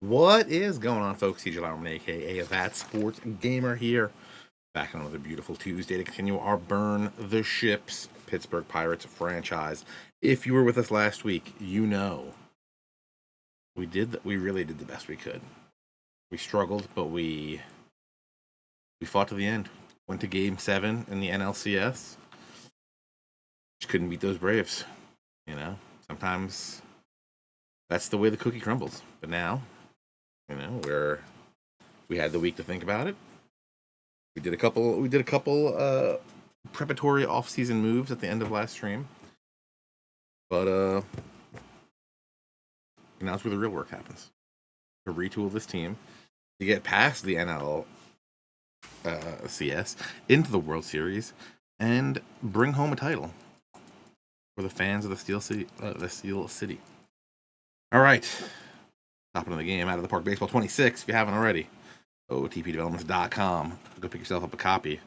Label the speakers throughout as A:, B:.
A: What is going on, folks? CJ Lauerman, aka That Sports Gamer here. Back on another beautiful Tuesday to continue our Burn the Ships Pittsburgh Pirates franchise. If you were with us last week, you know we really did the best we could. We struggled, but we fought to the end. Went to Game 7 in the NLCS. Just couldn't beat those Braves. You know, sometimes that's the way the cookie crumbles. But now, we had the week to think about it. We did a couple preparatory off-season moves at the end of last stream. But now it's where the real work happens. To retool this team to get past the NL CS into the World Series and bring home a title for the fans of the Steel City. All right. Topping of the game, Out of the Park Baseball 26, if you haven't already. OTPdevelopments.com. Go pick yourself up a copy.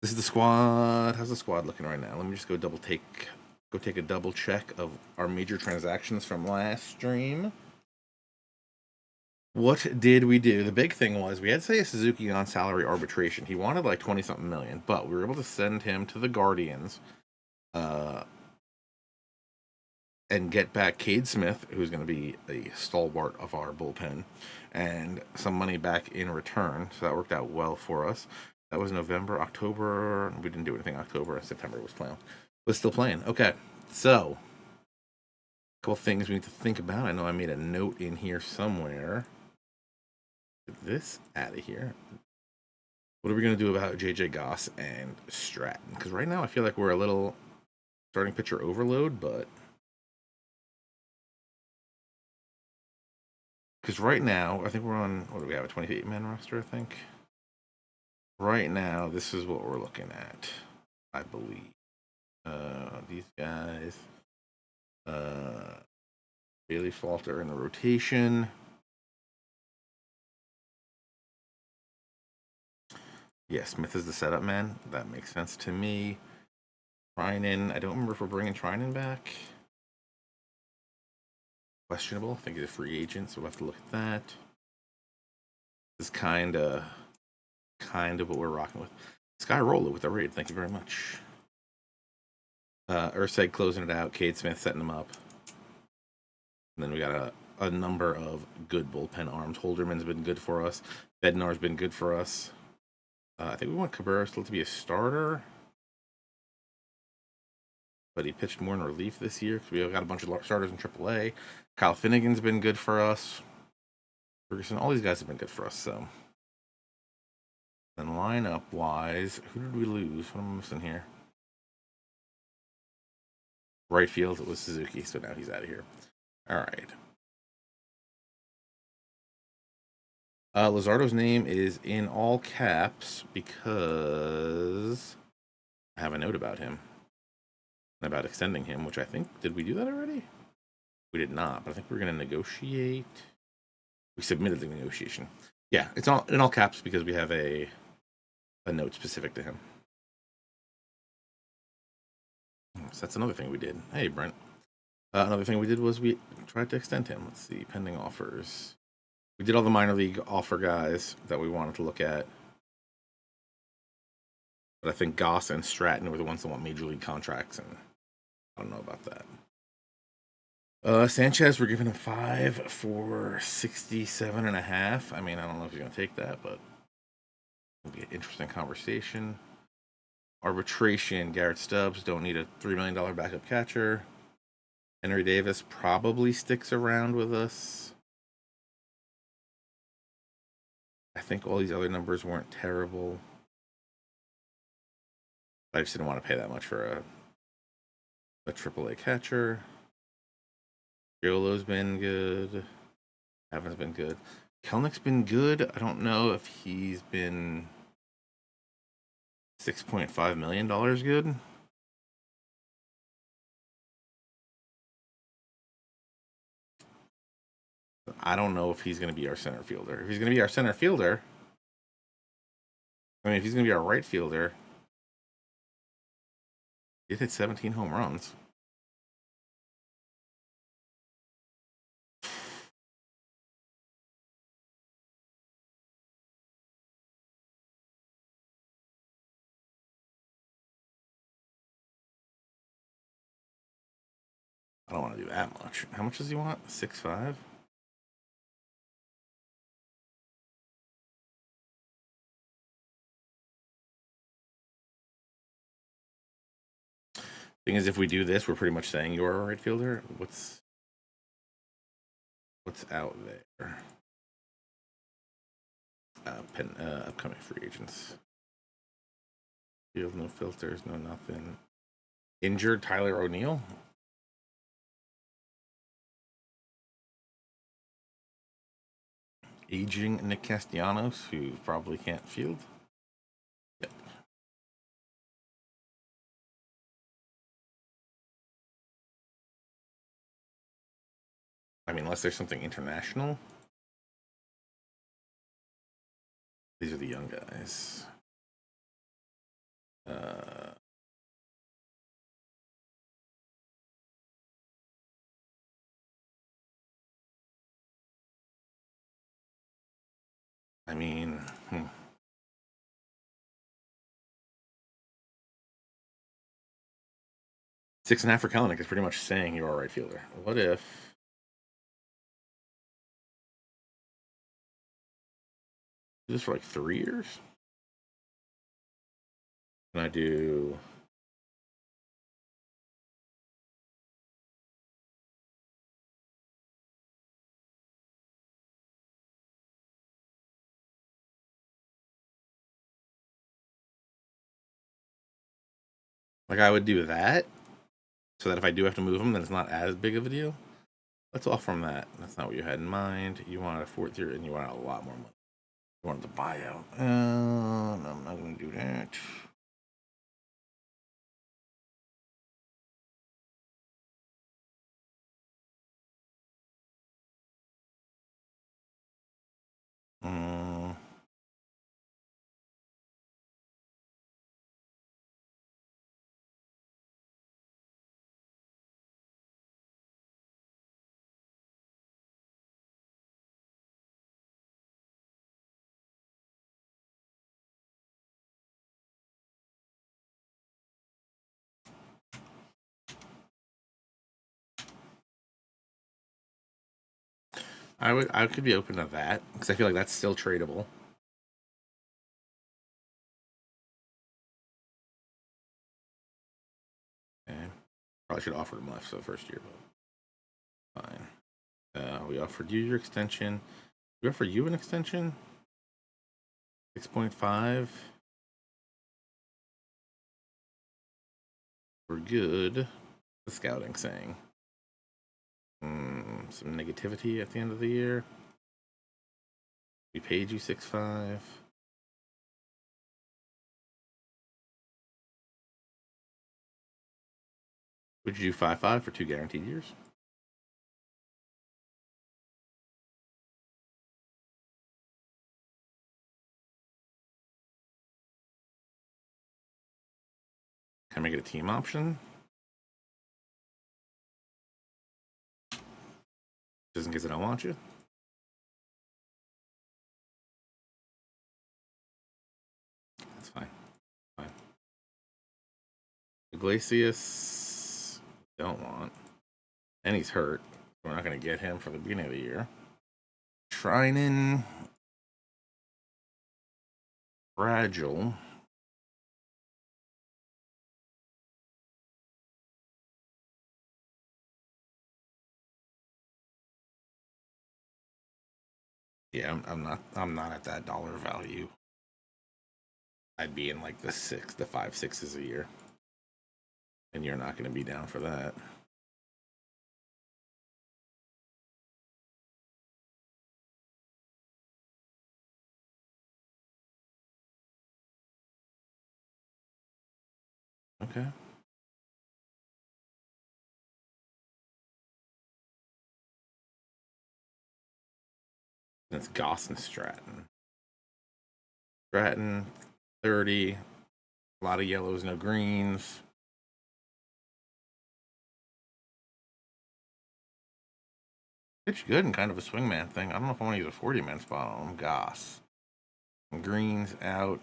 A: This is the squad. How's the squad looking right now? Let me just go take a double check of our major transactions from last stream. What did we do? The big thing was we had Seiya Suzuki on salary arbitration. He wanted like 20-something million, but we were able to send him to the Guardians and get back Cade Smith, who's going to be a stalwart of our bullpen, and some money back in return. So that worked out well for us. That was November, October. We didn't do anything October. September was still playing. Okay, so a couple things we need to think about. I know I made a note in here somewhere. Get this out of here. What are we going to do about JJ Goss and Stratton? Because right now I feel like we're a little starting pitcher overload, but because right now I think we're on, what do we have, a 28-man roster, I think. Right now, this is what we're looking at, I believe. These guys, Bailey Falter in the rotation. Yeah, Smith is the setup man. That makes sense to me. Trinan, I don't remember if we're bringing Trinan back. Questionable. I think he's a free agent, so we'll have to look at that. This is kind of what we're rocking with. Sky Roller with the raid. Thank you very much. Urseg closing it out. Cade Smith setting him up. And then we got a number of good bullpen arms. Holderman's been good for us. Bednar's been good for us. I think we want Cabrera still to be a starter. But he pitched more in relief this year because we got a bunch of starters in AAA. Kyle Finnegan's been good for us. Ferguson, all these guys have been good for us. So, then lineup wise, who did we lose? What am I missing here? Right field, it was Suzuki, so now he's out of here. All right. Luzardo's name is in all caps because I have a note about him. About extending him, which I think, did we do that already? We did not, but I think we're going to negotiate. We submitted the negotiation. Yeah, it's all in all caps because we have a note specific to him. So that's another thing we did. Hey, Brent. Another thing we did was we tried to extend him. Let's see, pending offers. We did all the minor league offer guys that we wanted to look at. But I think Goss and Stratton were the ones that want major league contracts, and I don't know about that. Sanchez, we're giving him 5 for 67.5. I mean, I don't know if he's going to take that, but it'll be an interesting conversation. Arbitration, Garrett Stubbs, don't need a $3 million backup catcher. Henry Davis probably sticks around with us. I think all these other numbers weren't terrible. I just didn't want to pay that much for a AAA catcher. Giolo's been good. Evans been good. Kelnick's been good. I don't know if he's been $6.5 million good. I don't know if he's going to be our center fielder. If he's going to be our center fielder, if he's going to be our right fielder, he hit 17 home runs. I don't want to do that much. How much does he want? 6'5"? Thing is, if we do this, we're pretty much saying you're a right fielder. What's out there? Upcoming free agents. Field, no filters, no nothing. Injured Tyler O'Neill. Aging Nick Castellanos, who probably can't field. Yep. I mean, unless there's something international. These are the young guys. I mean, 6.5 for Kalanick is pretty much saying you're a right fielder. What if do this for like 3 years? Can I do? Like I would do that, so that if I do have to move him, then it's not as big of a deal. Let's offer him that. That's not what you had in mind. You wanted a 4th year, and you wanted a lot more money. You wanted the buyout. No, I'm not going to do that. Mm, I could be open to that because I feel like that's still tradable. Okay. Probably should have offered him left for the first year, but fine. We offered you your extension. We offered you an extension. 6.5. We're good. The scouting saying. Some negativity at the end of the year. We paid you 6.5. Would you do 5.5 for 2 guaranteed years? Can I make it a team option? Just in case I don't want you. That's fine. Fine. Iglesias, don't want. And he's hurt. We're not going to get him for the beginning of the year. Trinan, fragile. Yeah, I'm not at that dollar value. I'd be in like the 5.6s a year, and you're not going to be down for that. Okay. And it's Goss and Stratton. Stratton, 30. A lot of yellows, no greens. Pitch good and kind of a swingman thing. I don't know if I want to use a 40-man spot on him. Goss. Greens out.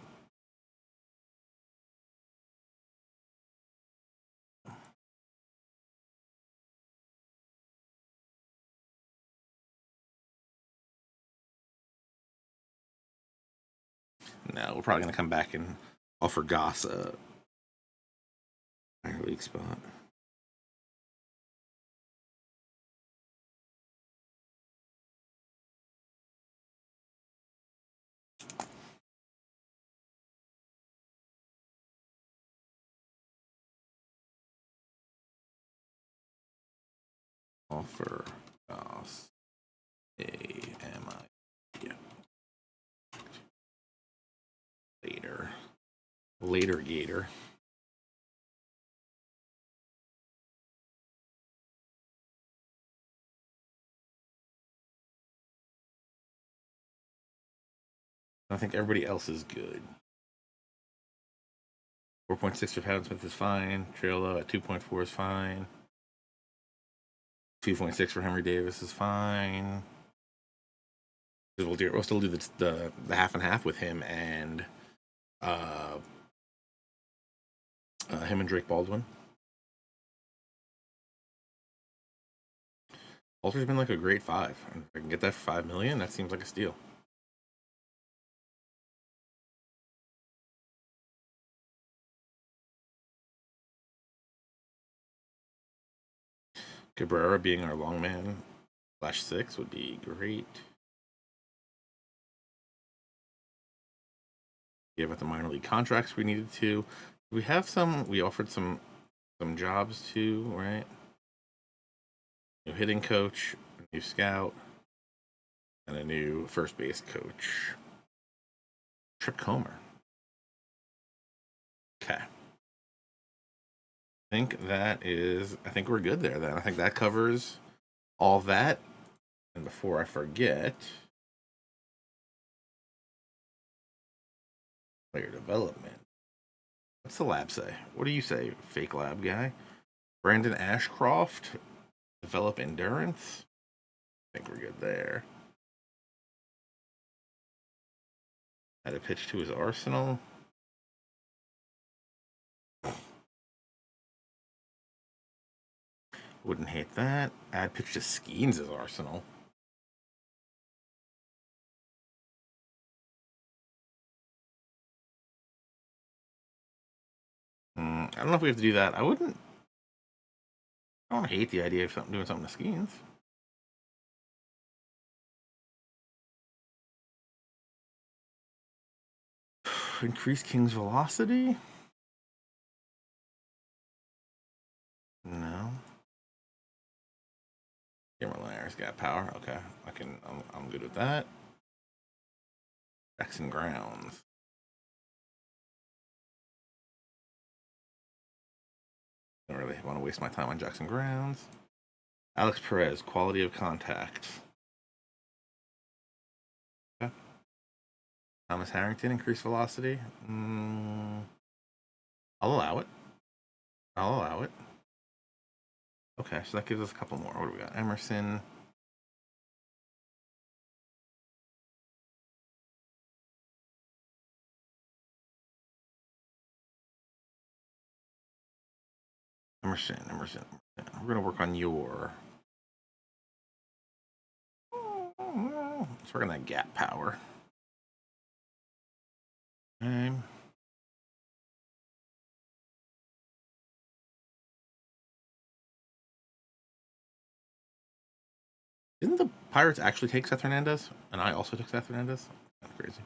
A: No, we're probably going to come back and offer Goss a minor league spot. Offer Goss AMI. Yeah. Later Gator. I think everybody else is good. 4.6 for Patton Smith is fine. Trillo at 2.4 is fine. 2.6 for Henry Davis is fine. We'll still do the half and half with him and him and Drake Baldwin. Walter's been like a great 5. If I can get that for $5 million, that seems like a steal. Cabrera being our long man /6 would be great. Give it the minor league contracts we needed to. We have some. We offered some jobs too, right? New hitting coach, a new scout, and a new first base coach. Trip Comer. Okay. I think we're good there then. I think that covers all that. And before I forget, player development. What's the lab say? What do you say, fake lab guy? Brandon Ashcroft, develop endurance. I think we're good there. Add a pitch to his arsenal. Wouldn't hate that. Add pitch to Skeens' arsenal. I don't know if we have to do that. I don't hate the idea of doing something to Skeens. Increase King's velocity? No. Cameron Laird's got power. Okay, I'm good with that. Jackson Grounds. Don't really want to waste my time on Jackson Grounds. Alex Perez, quality of contact. Okay. Thomas Harrington, increased velocity. I'll allow it. Okay, so that gives us a couple more. What do we got? Emerson. Emerson. We're going to work on your. Let's work on that gap power. Okay. Didn't the Pirates actually take Seth Hernandez? And I also took Seth Hernandez? That's crazy.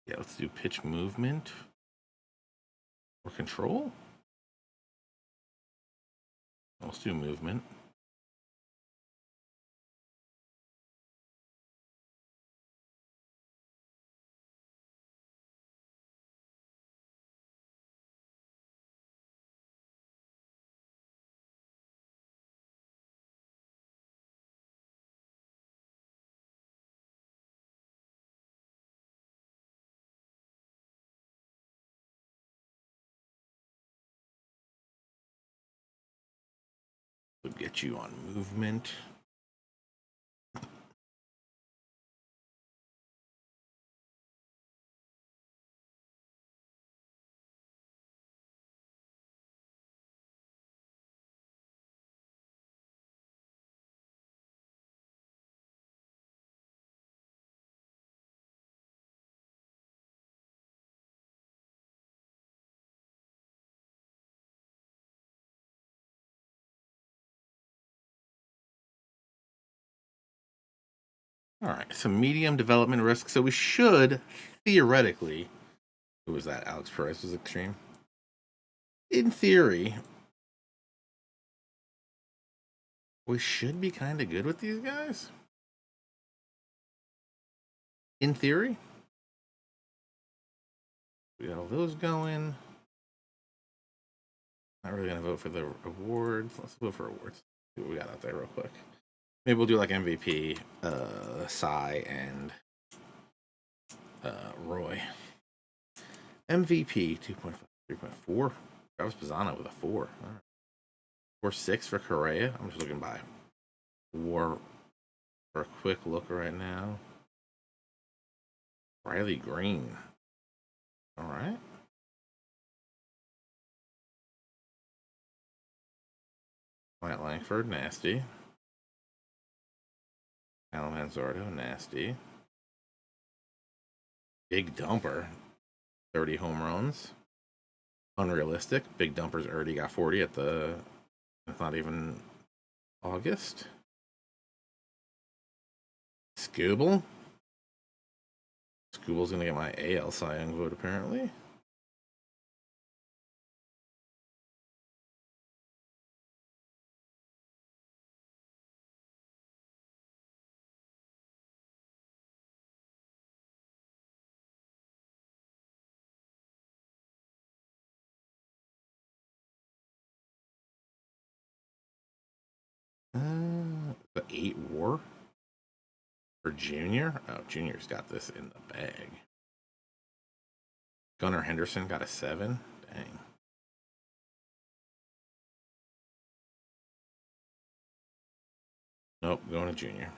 A: Yeah, let's do pitch movement or control. Let's do movement. Would get you on movement. All right, some medium development risk. So we should theoretically. Who was that? Alex Perez was extreme. In theory, we should be kind of good with these guys. In theory, we got all those going. Not really gonna vote for the awards. Let's vote for awards. See what we got out there real quick. Maybe we'll do like MVP, Cy, and Roy. MVP 2.5, 3.4. Travis Pisano with a 4. All right. 4.6 for Correa. I'm just looking by WAR for a quick look right now. Riley Green. All right. Matt Langford, nasty. Alan Manzardo, nasty. Big Dumper, 30 home runs. Unrealistic. Big Dumper's already got 40 at the. It's not even August. Scooble. Scooble's gonna get my AL Cy Young vote apparently. The 8 WAR for Junior. Oh, Junior's got this in the bag. Gunnar Henderson got a 7. Dang. Nope, going to Junior.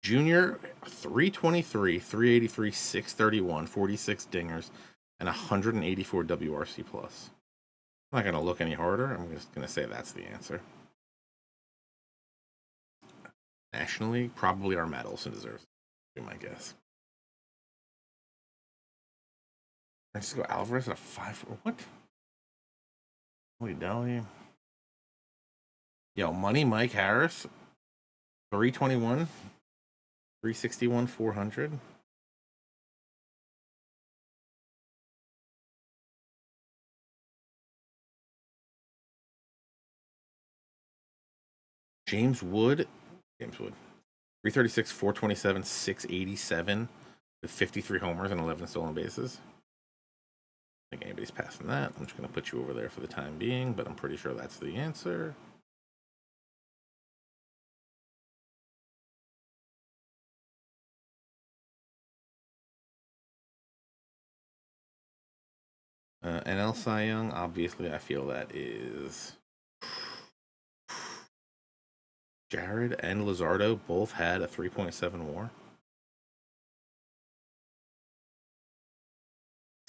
A: Junior 323, 383, 631, 46 dingers, and 184 WRC plus. I'm not going to look any harder. I'm just going to say that's the answer. National League, probably our Matt Olson deserves it, be my guess. Let's go Alvarez at a 5. What? Holy dolly. Yo, Money Mike Harris, 321, 361, 400. James Wood, 336, 427, 687, with 53 homers and 11 stolen bases. I think anybody's passing that. I'm just going to put you over there for the time being, but I'm pretty sure that's the answer. NL Cy Young, obviously, I feel that is Jared and Luzardo both had a 3.7 WAR.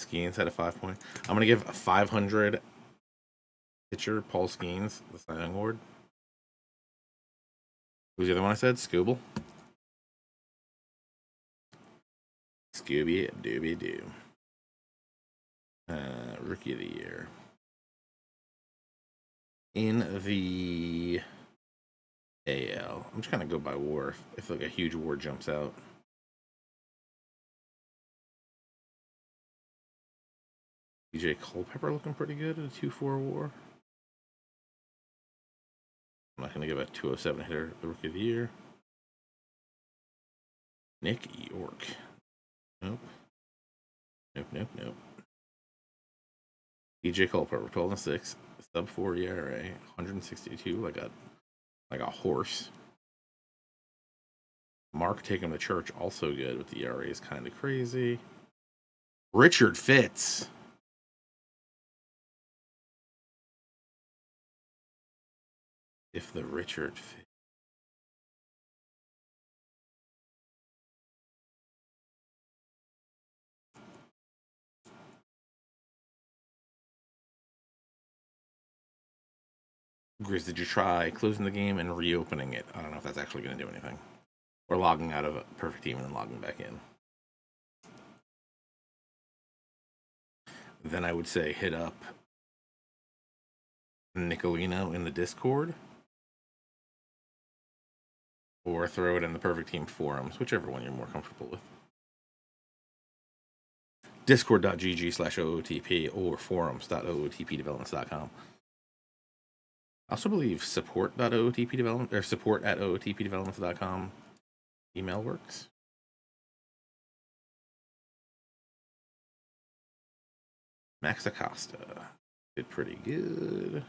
A: Skeens had a 5 point. I'm going to give a 500 pitcher Paul Skeens the Cy Young Award. Who's the other one I said? Scooble. Scooby Dooby Doo. Rookie of the Year. In the AL, I'm just going to go by WAR if like a huge WAR jumps out. DJ Culpepper looking pretty good at a 2.4 WAR. I'm not going to give a 207 hitter the Rookie of the Year. Nick York. Nope. Nope. DJ Culpepper, 12-6, sub-4 ERA, 162, like a horse. Mark Take Him to Church, also good, but the ERA is kind of crazy. Richard Fitz. If the Richard Fitz. Grizz, did you try closing the game and reopening it? I don't know if that's actually going to do anything. Or logging out of a perfect team and then logging back in. Then I would say hit up Nicolino in the Discord. or throw it in the Perfect Team forums, whichever one you're more comfortable with. Discord.gg/OOTP or forums.ootpdevelopments.com. I also believe support.ootpdevelopment or support@ootpdevelopments.com email works. Max Acosta did pretty good.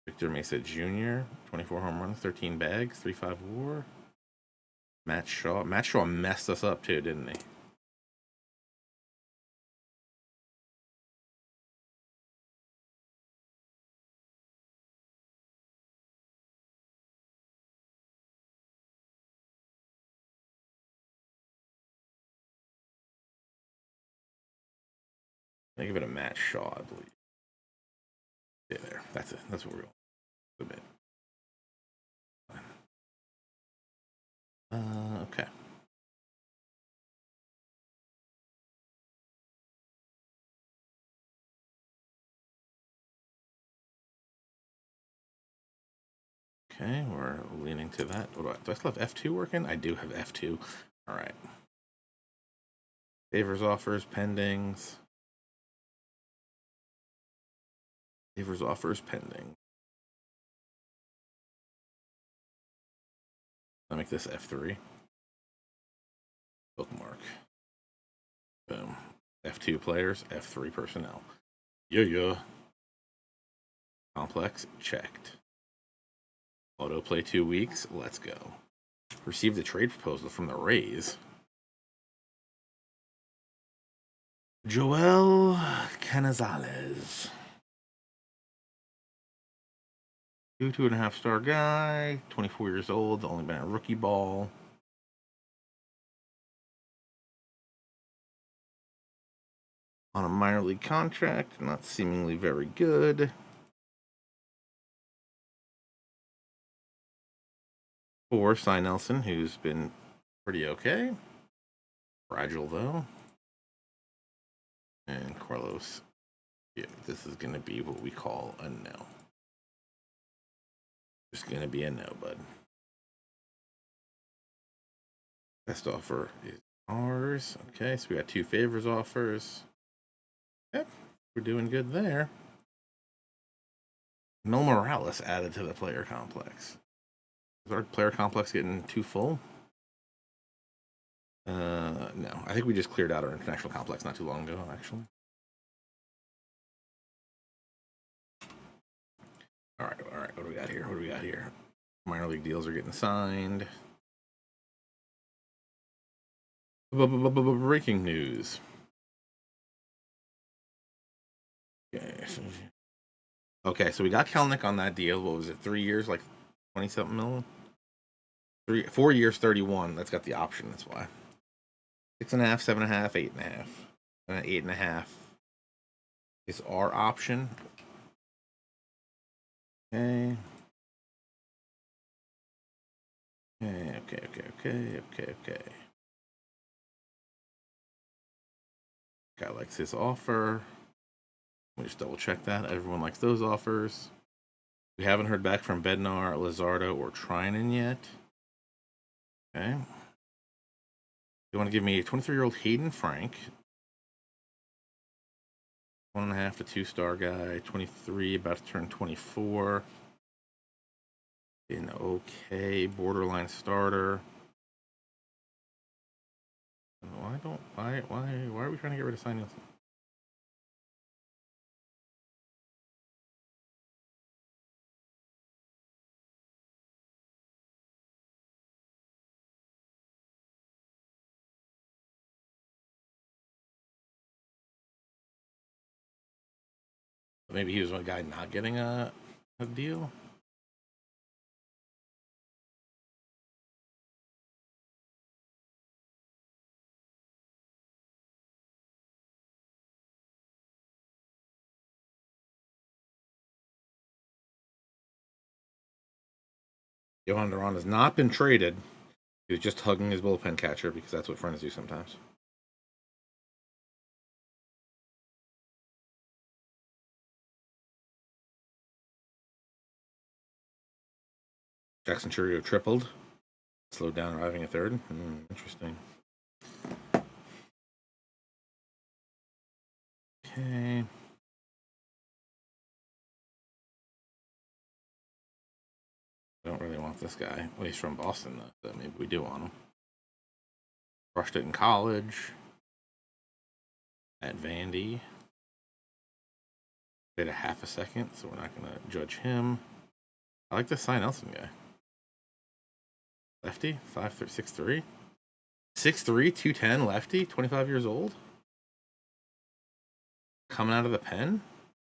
A: Victor Mesa Jr., 24 home runs, 13 bags, 3.5 WAR. Matt Shaw messed us up too, didn't he? I give it a Matt Shaw, I believe. Yeah, there. That's it. That's what we're going to submit. Okay. Okay, we're leaning to that. Do I still have F2 working? I do have F2. All right. Favors, offers, pendings. Favors, offers, pending. I'll make this F3. Bookmark. Boom. F2 players, F3 personnel. Yeah. Complex, checked. Autoplay 2 weeks, let's go. Received a trade proposal from the Rays. Joel Canizales. 2.5 star guy, 24 years old, only been a rookie ball. On a minor league contract, not seemingly very good. For Cy Nelson, who's been pretty okay. Fragile, though. And Carlos, yeah, this is going to be what we call a no. Just going to be a no, bud. Best offer is ours. Okay, so we got 2 favors offers. Yep, we're doing good there. Mel Morales added to the player complex. Is our player complex getting too full? No. I think we just cleared out our international complex not too long ago, actually. All right. What do we got here? Minor league deals are getting signed. Breaking news. Okay, so we got Kelnick on that deal. What was it? 3 years, like 20-something million? 4 years, 31. That's got the option. That's why. 6.5, 7.5, 8.5. 8.5 is our option. Okay. Okay. Guy likes his offer. Let me just double check that. Everyone likes those offers. We haven't heard back from Bednar, Lizardo, or Trinan yet. Okay. You want to give me a 23-year-old Hayden Frank, 1.5 to 2 star guy, 23, about to turn 24. An okay borderline starter. Why are we trying to get rid of Cy Nielsen? Maybe he was one guy not getting a deal. Johan Duran has not been traded. He was just hugging his bullpen catcher because that's what friends do sometimes. Jackson Churio tripled. Slowed down, arriving at third. Interesting. Okay. I don't really want this guy. Well, he's from Boston, though, so maybe we do want him. Rushed it in college. At Vandy. Wait a half a second, so we're not going to judge him. I like this Cy Nelson guy. Lefty, 6'3". 6'3", 210, lefty, 25 years old. Coming out of the pen.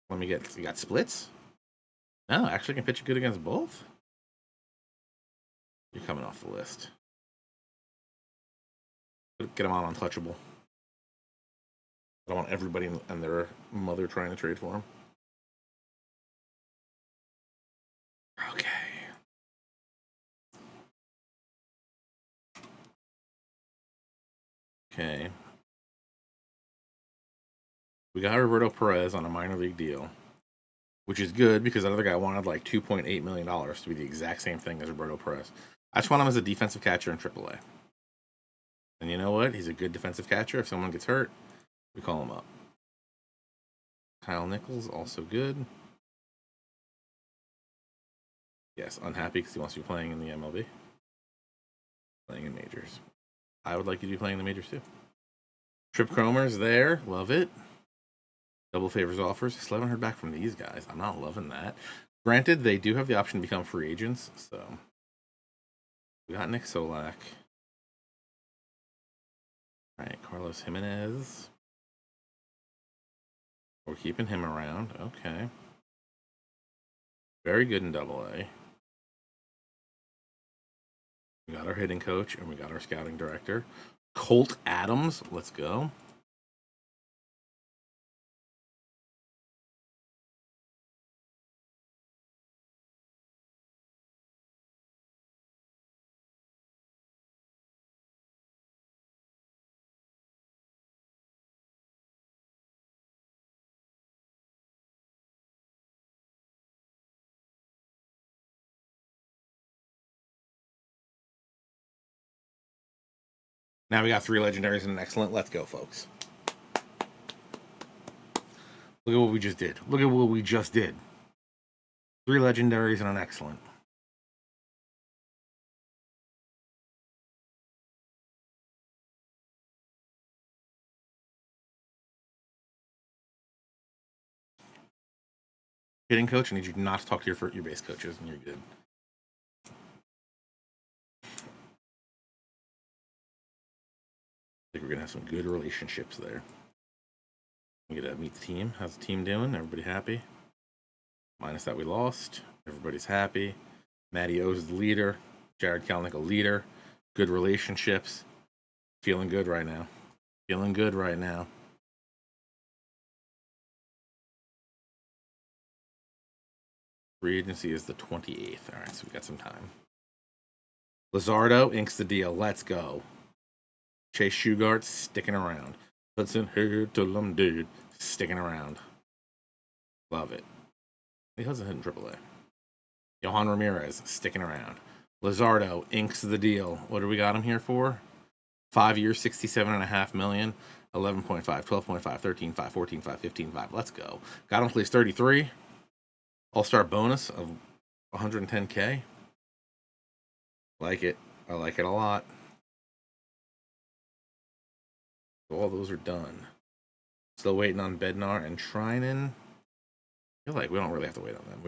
A: Let me get. You got splits? No, actually can pitch good against both. You're coming off the list. Get him on untouchable. I don't want everybody and their mother trying to trade for him. Okay. Okay. We got Roberto Perez on a minor league deal, which is good because that other guy wanted like $2.8 million to be the exact same thing as Roberto Perez. I just want him as a defensive catcher in AAA. And you know what? He's a good defensive catcher. If someone gets hurt, we call him up. Kyle Nichols, also good. Yes, unhappy because he wants to be playing in the MLB. Playing in majors. I would like you to be playing in the majors too. Trip Cromer's there. Love it. Double favors offers. Still haven't heard back from these guys. I'm not loving that. Granted, they do have the option to become free agents, so we got Nick Solak. All right, Carlos Jimenez. We're keeping him around. Okay. Very good in AA. We got our hitting coach and we got our scouting director. Colt Adams. Let's go. Now we got 3 legendaries and an excellent. Let's go, folks. Look at what we just did. Look at what we just did. 3 legendaries and an excellent. Hitting coach, I need you not to talk to your base coaches, and you're good. I think we're gonna have some good relationships there. We get to meet the team. How's the team doing? Everybody happy? Minus that we lost. Everybody's happy. Matty O's the leader. Jared Kelenic a leader. Good relationships. Feeling good right now. Feeling good right now. Free agency is the 28th. All right, so we got some time. Luzardo inks the deal. Let's go. Chase Shugart sticking around. Hudson Hiddleston, dude, sticking around. Love it. He hasn't hit in AAA. Johan Ramirez sticking around. Luzardo inks the deal. What do we got him here for? 5 years, $67.5 million. 11.5, 12.5, 13.5, 14.5, 15.5. Let's go. Got him to 33. All-star bonus of 110K. Like it. I like it a lot. All those are done. Still waiting on Bednar and Trinan. I feel like we don't really have to wait on them.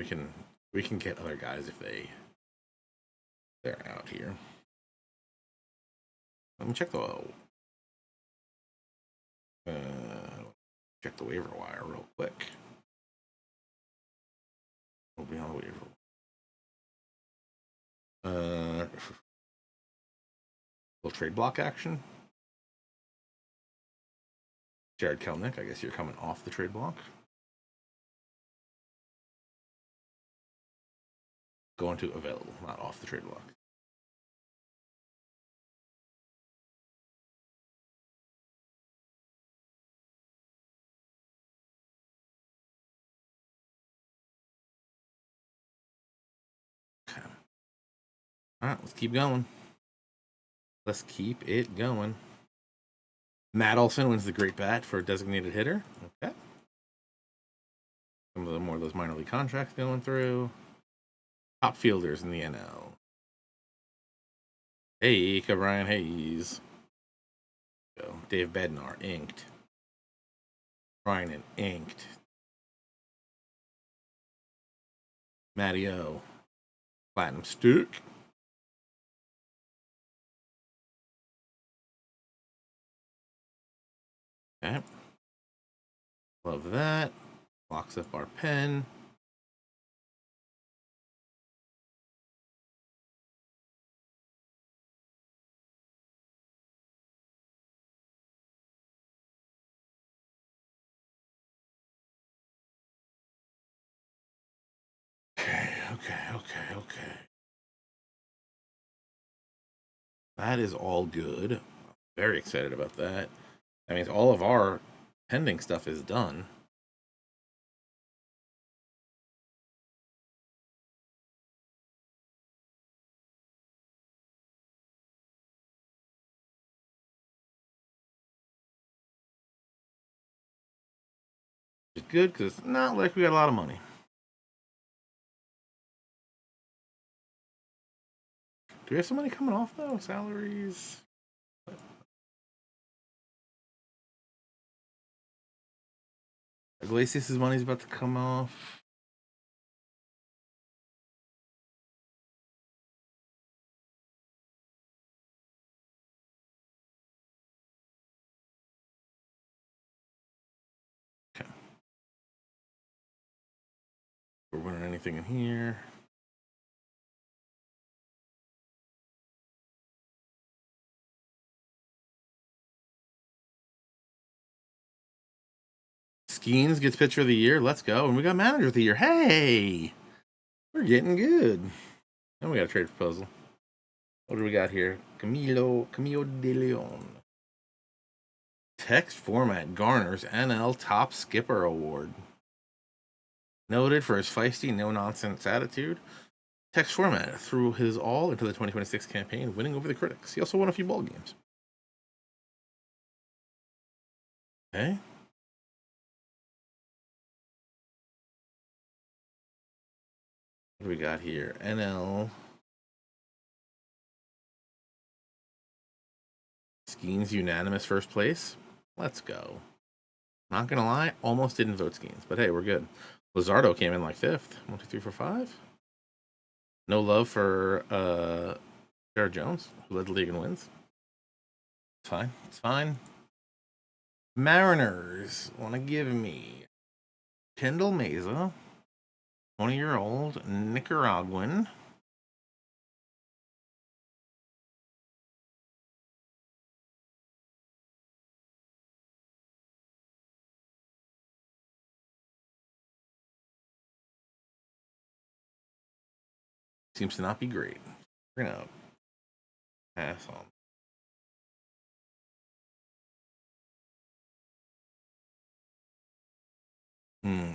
A: We can get other guys if they're out here. Let me check the waiver wire real quick. We'll be on the waiver. Little trade block action. Jared Kelenic, I guess you're coming off the trade block. Going to available, not off the trade block. Okay. All right, let's keep going. Let's keep it going. Matt Olson wins the Great Bat for a designated hitter. Okay. Some of the more of those minor league contracts going through. Top fielders in the NL. Hey, Brian Hayes. Go. Dave Bednar, inked. Ryan inked. Matty O. Platinum stick. Okay. Love that. Locks up our pen. Okay. That is all good. Very excited about that. That means all of our pending stuff is done. It's good because it's not like we got a lot of money. Do we have some money coming off though? Salaries? Iglesias' money's about to come off. Okay. We're winning anything in here. Skeens gets pitcher of the year. Let's go. And we got manager of the year. Hey! We're getting good. And we got a trade proposal. What do we got here? Camilo de Leon. Text format garners NL Top Skipper Award. Noted for his feisty, no-nonsense attitude, text format threw his all into the 2026 campaign, winning over the critics. He also won a few ball games. Okay. What do we got here? NL Skeens unanimous first place. Let's go. Not gonna lie, almost didn't vote Skeens, but hey, we're good. Luzardo came in like fifth. 1, 2, 3, 4, 5. No love for Jared Jones, who led the league in wins. It's fine. It's fine. Mariners want to give me Kendall Meza, 20-year-old Nicaraguan. Seems to not be great. We're gonna pass on.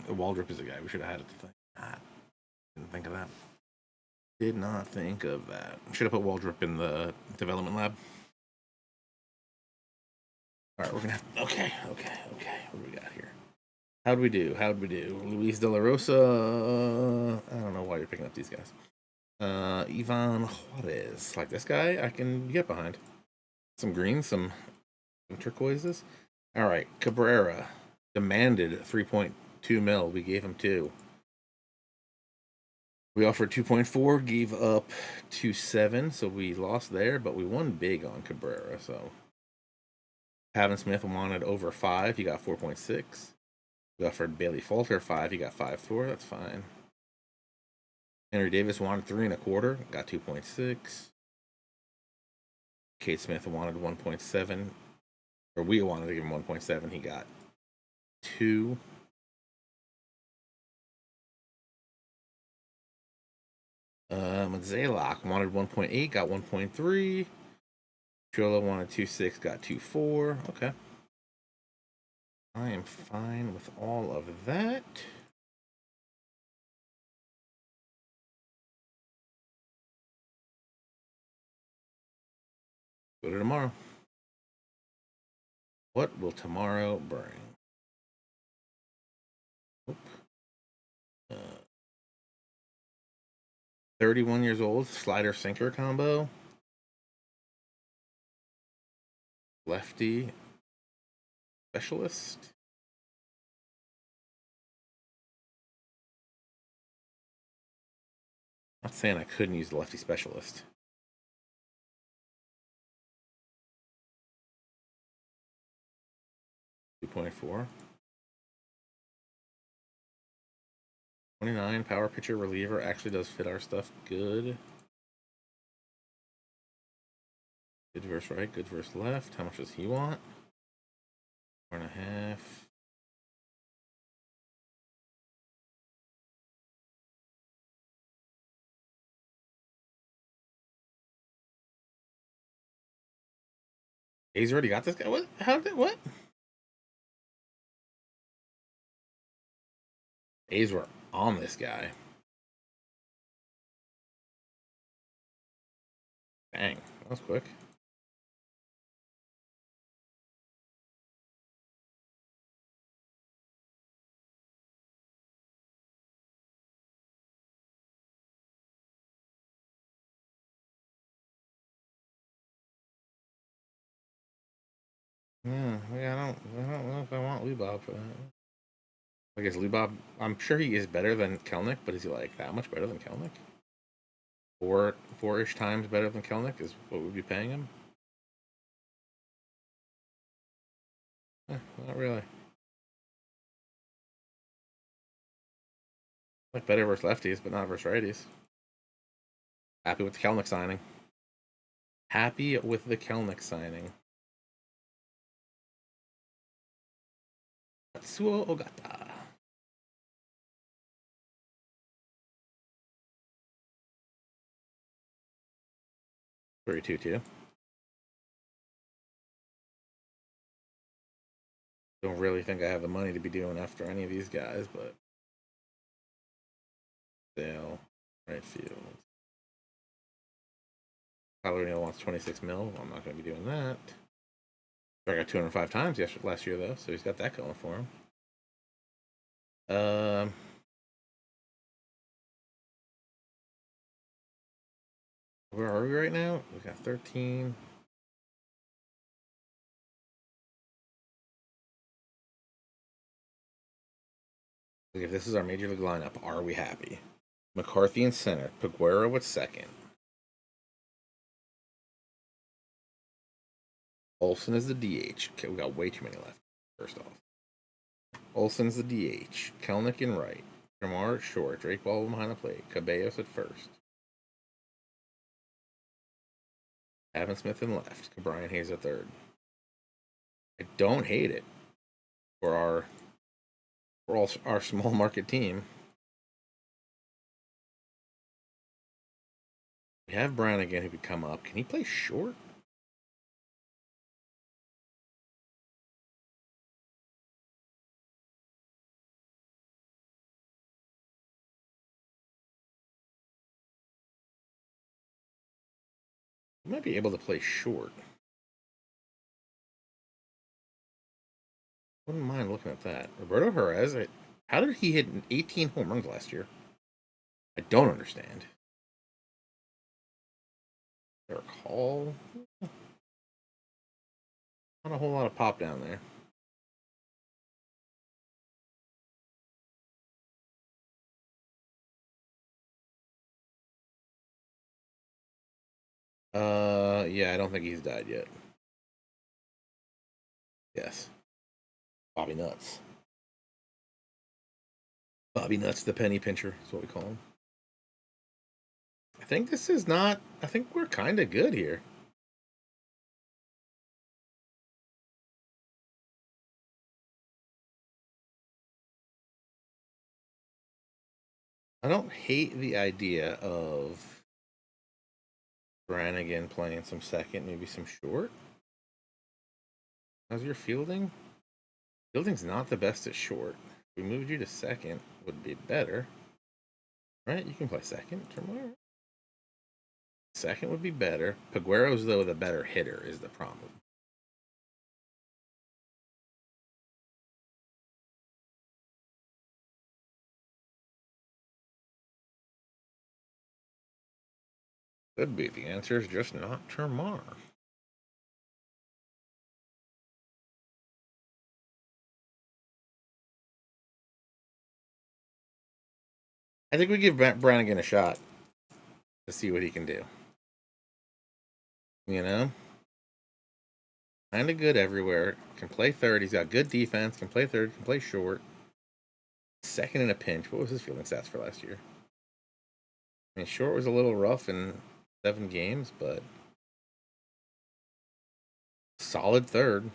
A: Waldrop is a guy we should have had at the thing. Didn't think of that. Did not think of that. Should have put Waldrop in the development lab. All right, we're gonna have. Okay. What do we got here? How'd we do? Luis De La Rosa. I don't know why you're picking up these guys. Ivan Juarez. Like this guy, I can get behind. Some greens, some turquoises. All right, Cabrera demanded 3.2 mil. We gave him 2. We offered 2.4, gave up 2.7, so we lost there, but we won big on Cabrera. So Pavin Smith wanted over 5. He got 4.6. We offered Bailey Falter 5. He got 5.4. That's fine. Henry Davis wanted 3.25. Got 2.6. Kate Smith wanted 1.7. Or we wanted to give him 1.7. He got 2. Zaylock wanted 1.8, got 1.3. Chola wanted 2.6, got 2.4. Okay. I am fine with all of that. Go to tomorrow. What will tomorrow bring? Oop. 31 years old, slider sinker combo. Lefty specialist. Not saying I couldn't use the lefty specialist. .4. 29 power pitcher reliever actually does fit our stuff good. Good versus right, good versus left. How much does he want? 4.5. He's already got this guy. What? How did what? A's were on this guy. Dang, that was quick. Yeah, I don't know if I want Lubov for that. I guess Lubov, I'm sure he is better than Kelnick, but is he like that much better than Kelnick? Four-ish times better than Kelnick is what we'd be paying him? Not really. Like better versus lefties, but not versus righties. Happy with the Kelnick signing. Happy with the Kelnick signing. Katsuo Ogata. Very 2-2. Don't really think I have the money to be doing after any of these guys, but Dale, right field. Tyler Neal wants 26 mil. I'm not going to be doing that. I got 205 times last year though, so he's got that going for him. Where are we right now? We got 13. If this is our major league lineup, are we happy? McCarthy in center, Peguero at second. Olsen is the DH. Okay, we got way too many left. First off, Olsen's the DH. Kelnick in right. Jamar at short. Drake Baldwin behind the plate. Caballos at first. Avin Smith in left. Brian Hayes at third. I don't hate it for our small market team. We have Brown again who could come up. Can he play short? He might be able to play short. Wouldn't mind looking at that. Roberto Jerez, how did he hit 18 home runs last year? I don't understand. Eric Hall? Not a whole lot of pop down there. Yeah, I don't think he's died yet. Yes. Bobby Nuts. Bobby Nuts, the penny pincher, is what we call him. I think this is not. I think we're kind of good here. I don't hate the idea of Brannigan playing some second, maybe some short. How's your fielding? Fielding's not the best at short. If we moved you to second, would be better. Right? You can play second tomorrow. Second would be better. Paguero's, though, the better hitter is the problem. Could be. The answer is just not Termar. I think we give Brannigan a shot to see what he can do. You know? Kind of good everywhere. Can play third. He's got good defense. Can play third. Can play short. Second in a pinch. What was his fielding stats for last year? I mean, short was a little rough in 7 games, but solid third.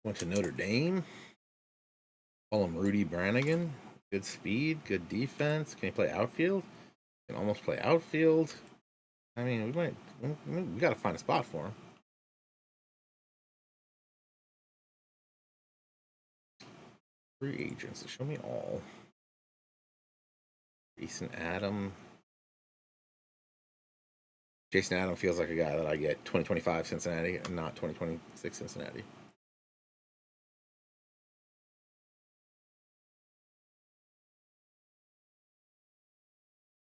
A: Went to Notre Dame. Call him Rudy Brannigan. Good speed, good defense. Can he play outfield? Can almost play outfield. I mean, we got to find a spot for him. Free agents. Show me all. Jason Adam. Jason Adam feels like a guy that I get 2025 Cincinnati and not 2026 Cincinnati.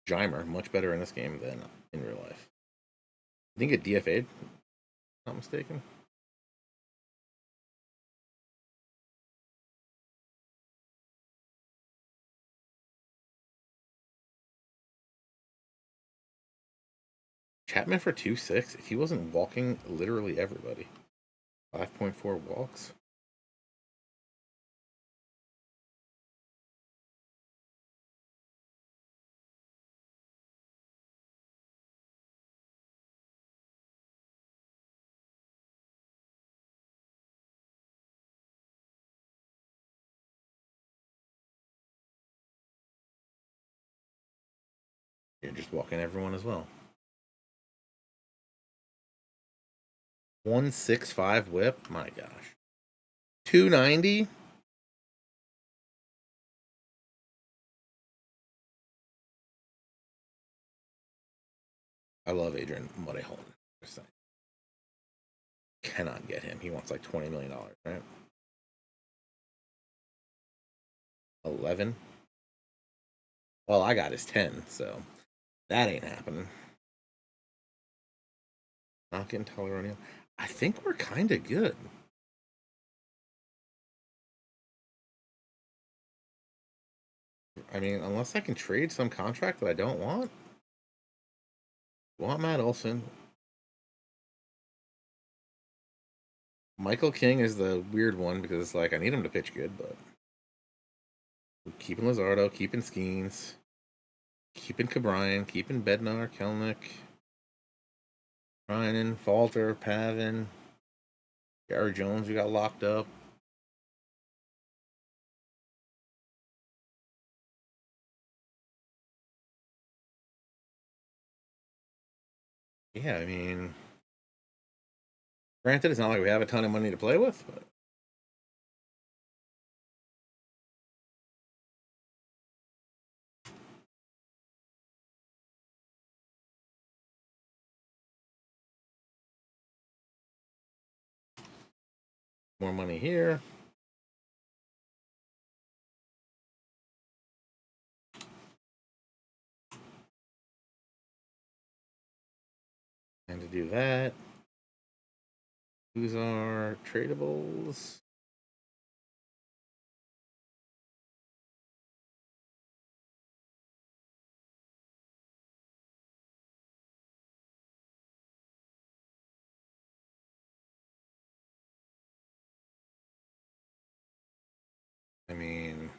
A: Jeimer, much better in this game than in real life. I think it DFA'd, not mistaken. Chapman for 2.6. If he wasn't walking literally everybody, 5.4 walks. You're just walking everyone as well. 165 whip. My gosh. 290. I love Adrian Muddyholm. Cannot get him. He wants like $20 million, right? 11. Well, I got his 10, so that ain't happening. Not getting Tyler O'Neill. I think we're kind of good. I mean, unless I can trade some contract that I don't want. Want Matt Olson. Michael King is the weird one because it's like I need him to pitch good, but keeping Luzardo, keeping Skeens, keeping Cabrian, keeping Bednar, Kelnick, Ryan, Falter, Pavin, Gary Jones, we got locked up. Yeah, I mean, granted, it's not like we have a ton of money to play with, but more money here. And to do that, who's our tradables? I mean,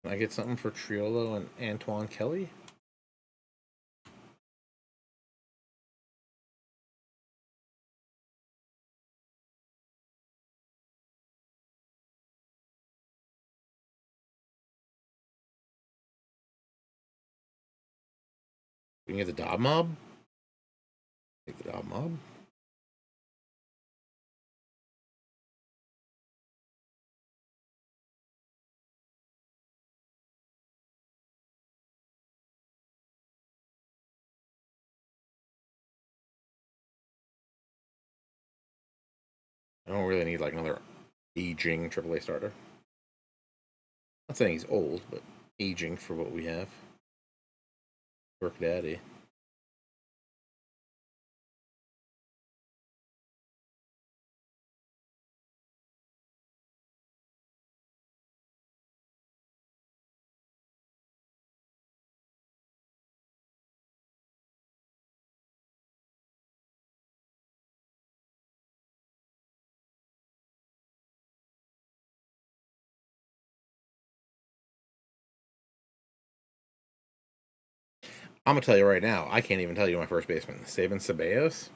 A: can I get something for Triolo and Antoine Kelly? We can get the Dob Mob. Take the Dob Mob. I don't really need like another aging AAA starter. Not saying he's old, but aging for what we have. Work Daddy. I'm gonna tell you right now, I can't even tell you my first baseman. Saban Ceballos.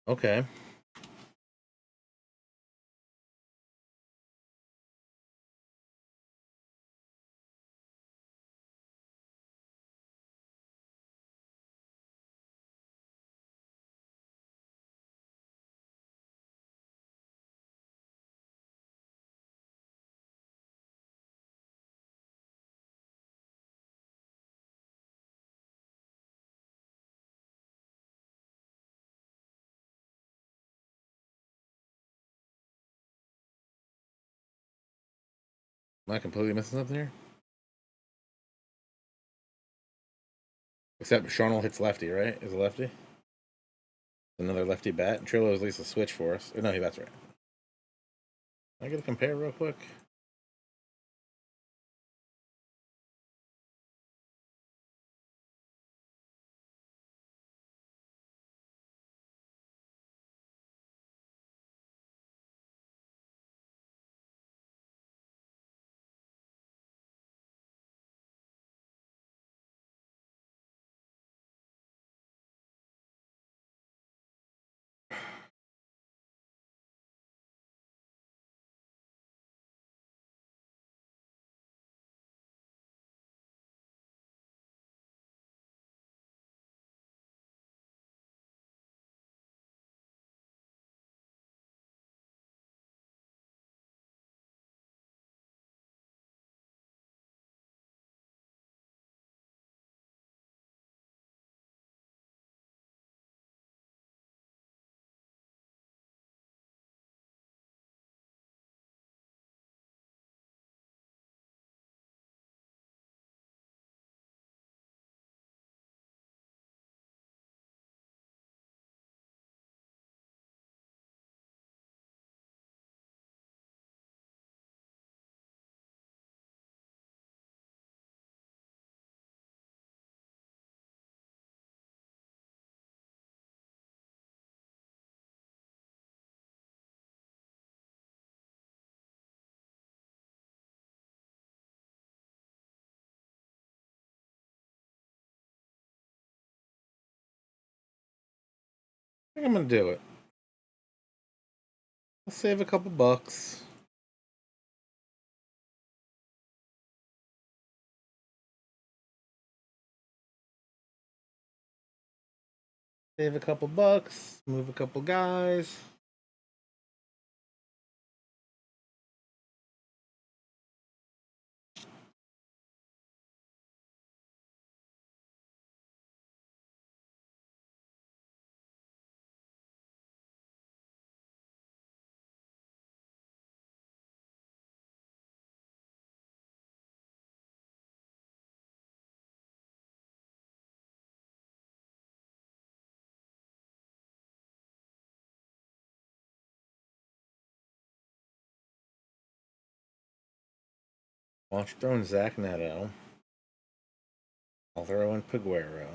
A: Okay. Am I completely missing something here? Except Sean hits lefty, right? Is a lefty? Another lefty bat. Trillo is at least a switch for us. No, he bats right. I gotta compare real quick. I think I'm gonna do it. I'll save a couple bucks. Save a couple bucks, move a couple guys. Launch throwing Zach Neto. I'll throw in Peguero.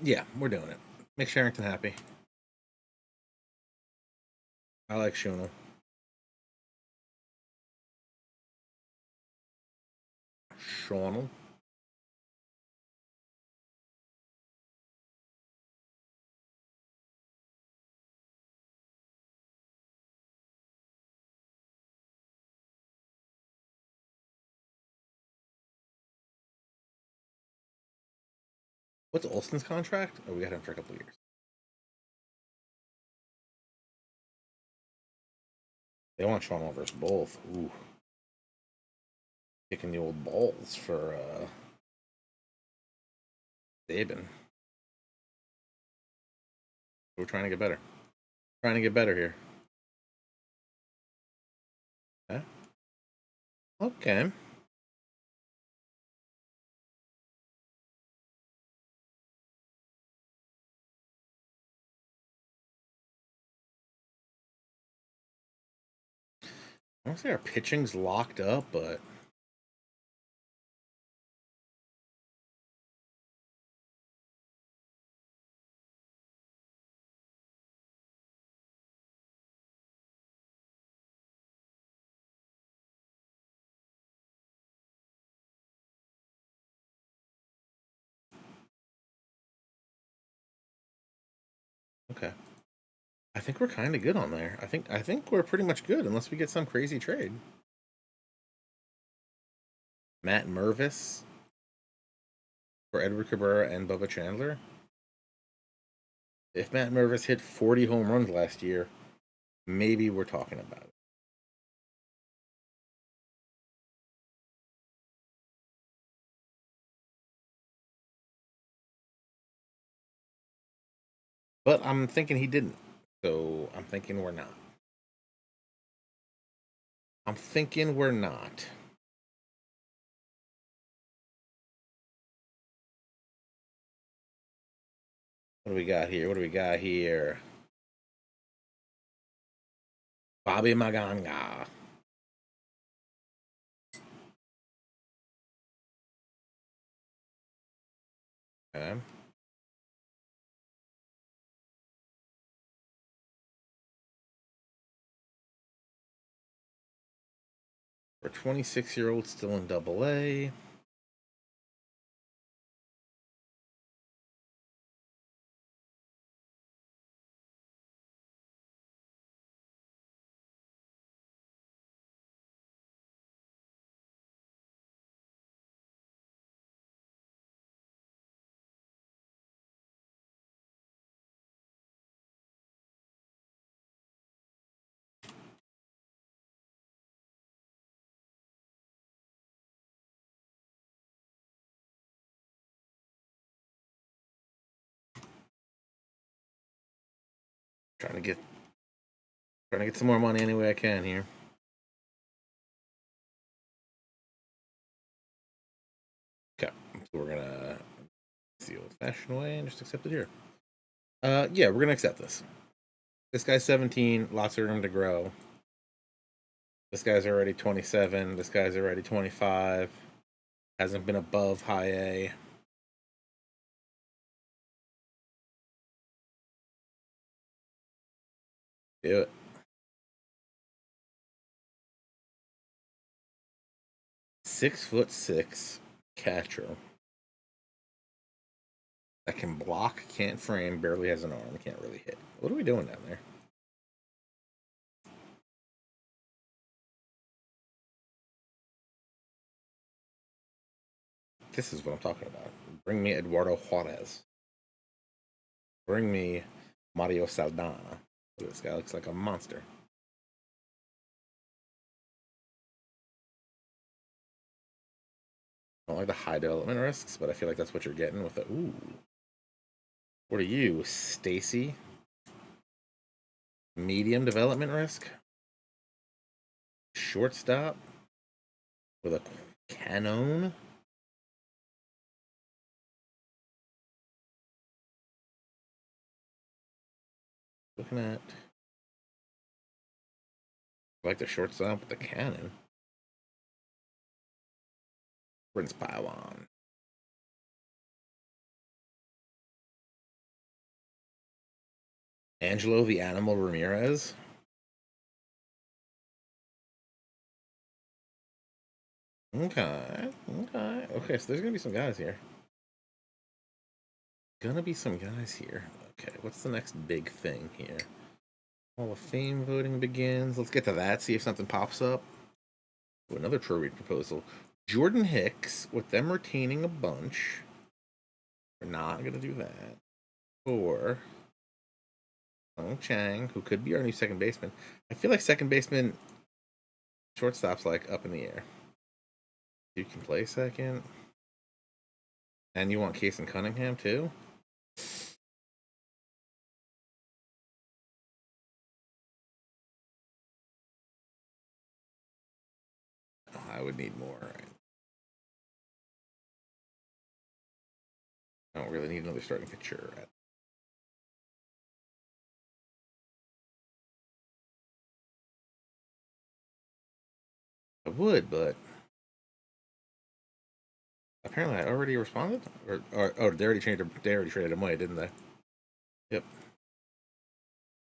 A: Yeah, we're doing it. Make Sherrington happy. I like Shunel. Shawnel. What's Olson's contract? Oh, we got him for a couple years. They want Shawnel versus both. Ooh. Kicking the old balls for Saban. We're trying to get better. Trying to get better here. Huh? Okay. I don't say our pitching's locked up, but okay. I think we're kind of good on there. I think we're pretty much good unless we get some crazy trade. Matt Mervis for Edward Cabrera and Bubba Chandler. If Matt Mervis hit 40 home runs last year, maybe we're talking about it. But I'm thinking he didn't. So I'm thinking we're not. I'm thinking we're not. What do we got here? What do we got here? Bobby Maganga. Okay. For 26-year-old still in Double A. Trying to get some more money any way I can here. Okay, so we're gonna see the old-fashioned way and just accept it here. Yeah, we're gonna accept this. This guy's 17, lots of room to grow. This guy's already 27. This guy's already 25. Hasn't been above high A. Do it. 6'6" catcher that can block, can't frame, barely has an arm, can't really hit. What are we doing down there? This is what I'm talking about. Bring me Eduardo Juarez. Bring me Mario Saldana. This guy looks like a monster. I don't like the high development risks, but I feel like that's what you're getting with the ooh. What are you, Stacy? Medium development risk. Shortstop with a cannon. Looking at, I like the shortstop with the cannon. Prince Pylon. Angelo the Animal Ramirez. Okay. Okay, so there's gonna be some guys here. Okay, what's the next big thing here? Hall of Fame voting begins. Let's get to that, see if something pops up. Ooh, another trade proposal. Jordan Hicks, with them retaining a bunch. We're not going to do that. Or Sung Chang, who could be our new second baseman. I feel like second baseman, shortstop's like up in the air. You can play second. And you want Case and Cunningham too? Oh, I would need more. I don't really need another starting pitcher. I would, but apparently I already responded. Oh, they already changed. They already traded him away, didn't they? Yep.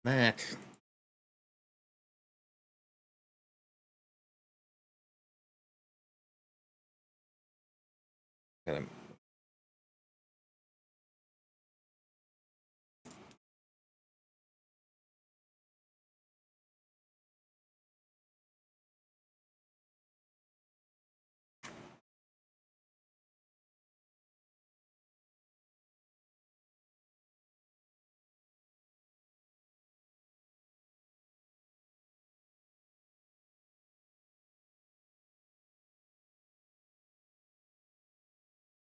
A: Matt. Got him.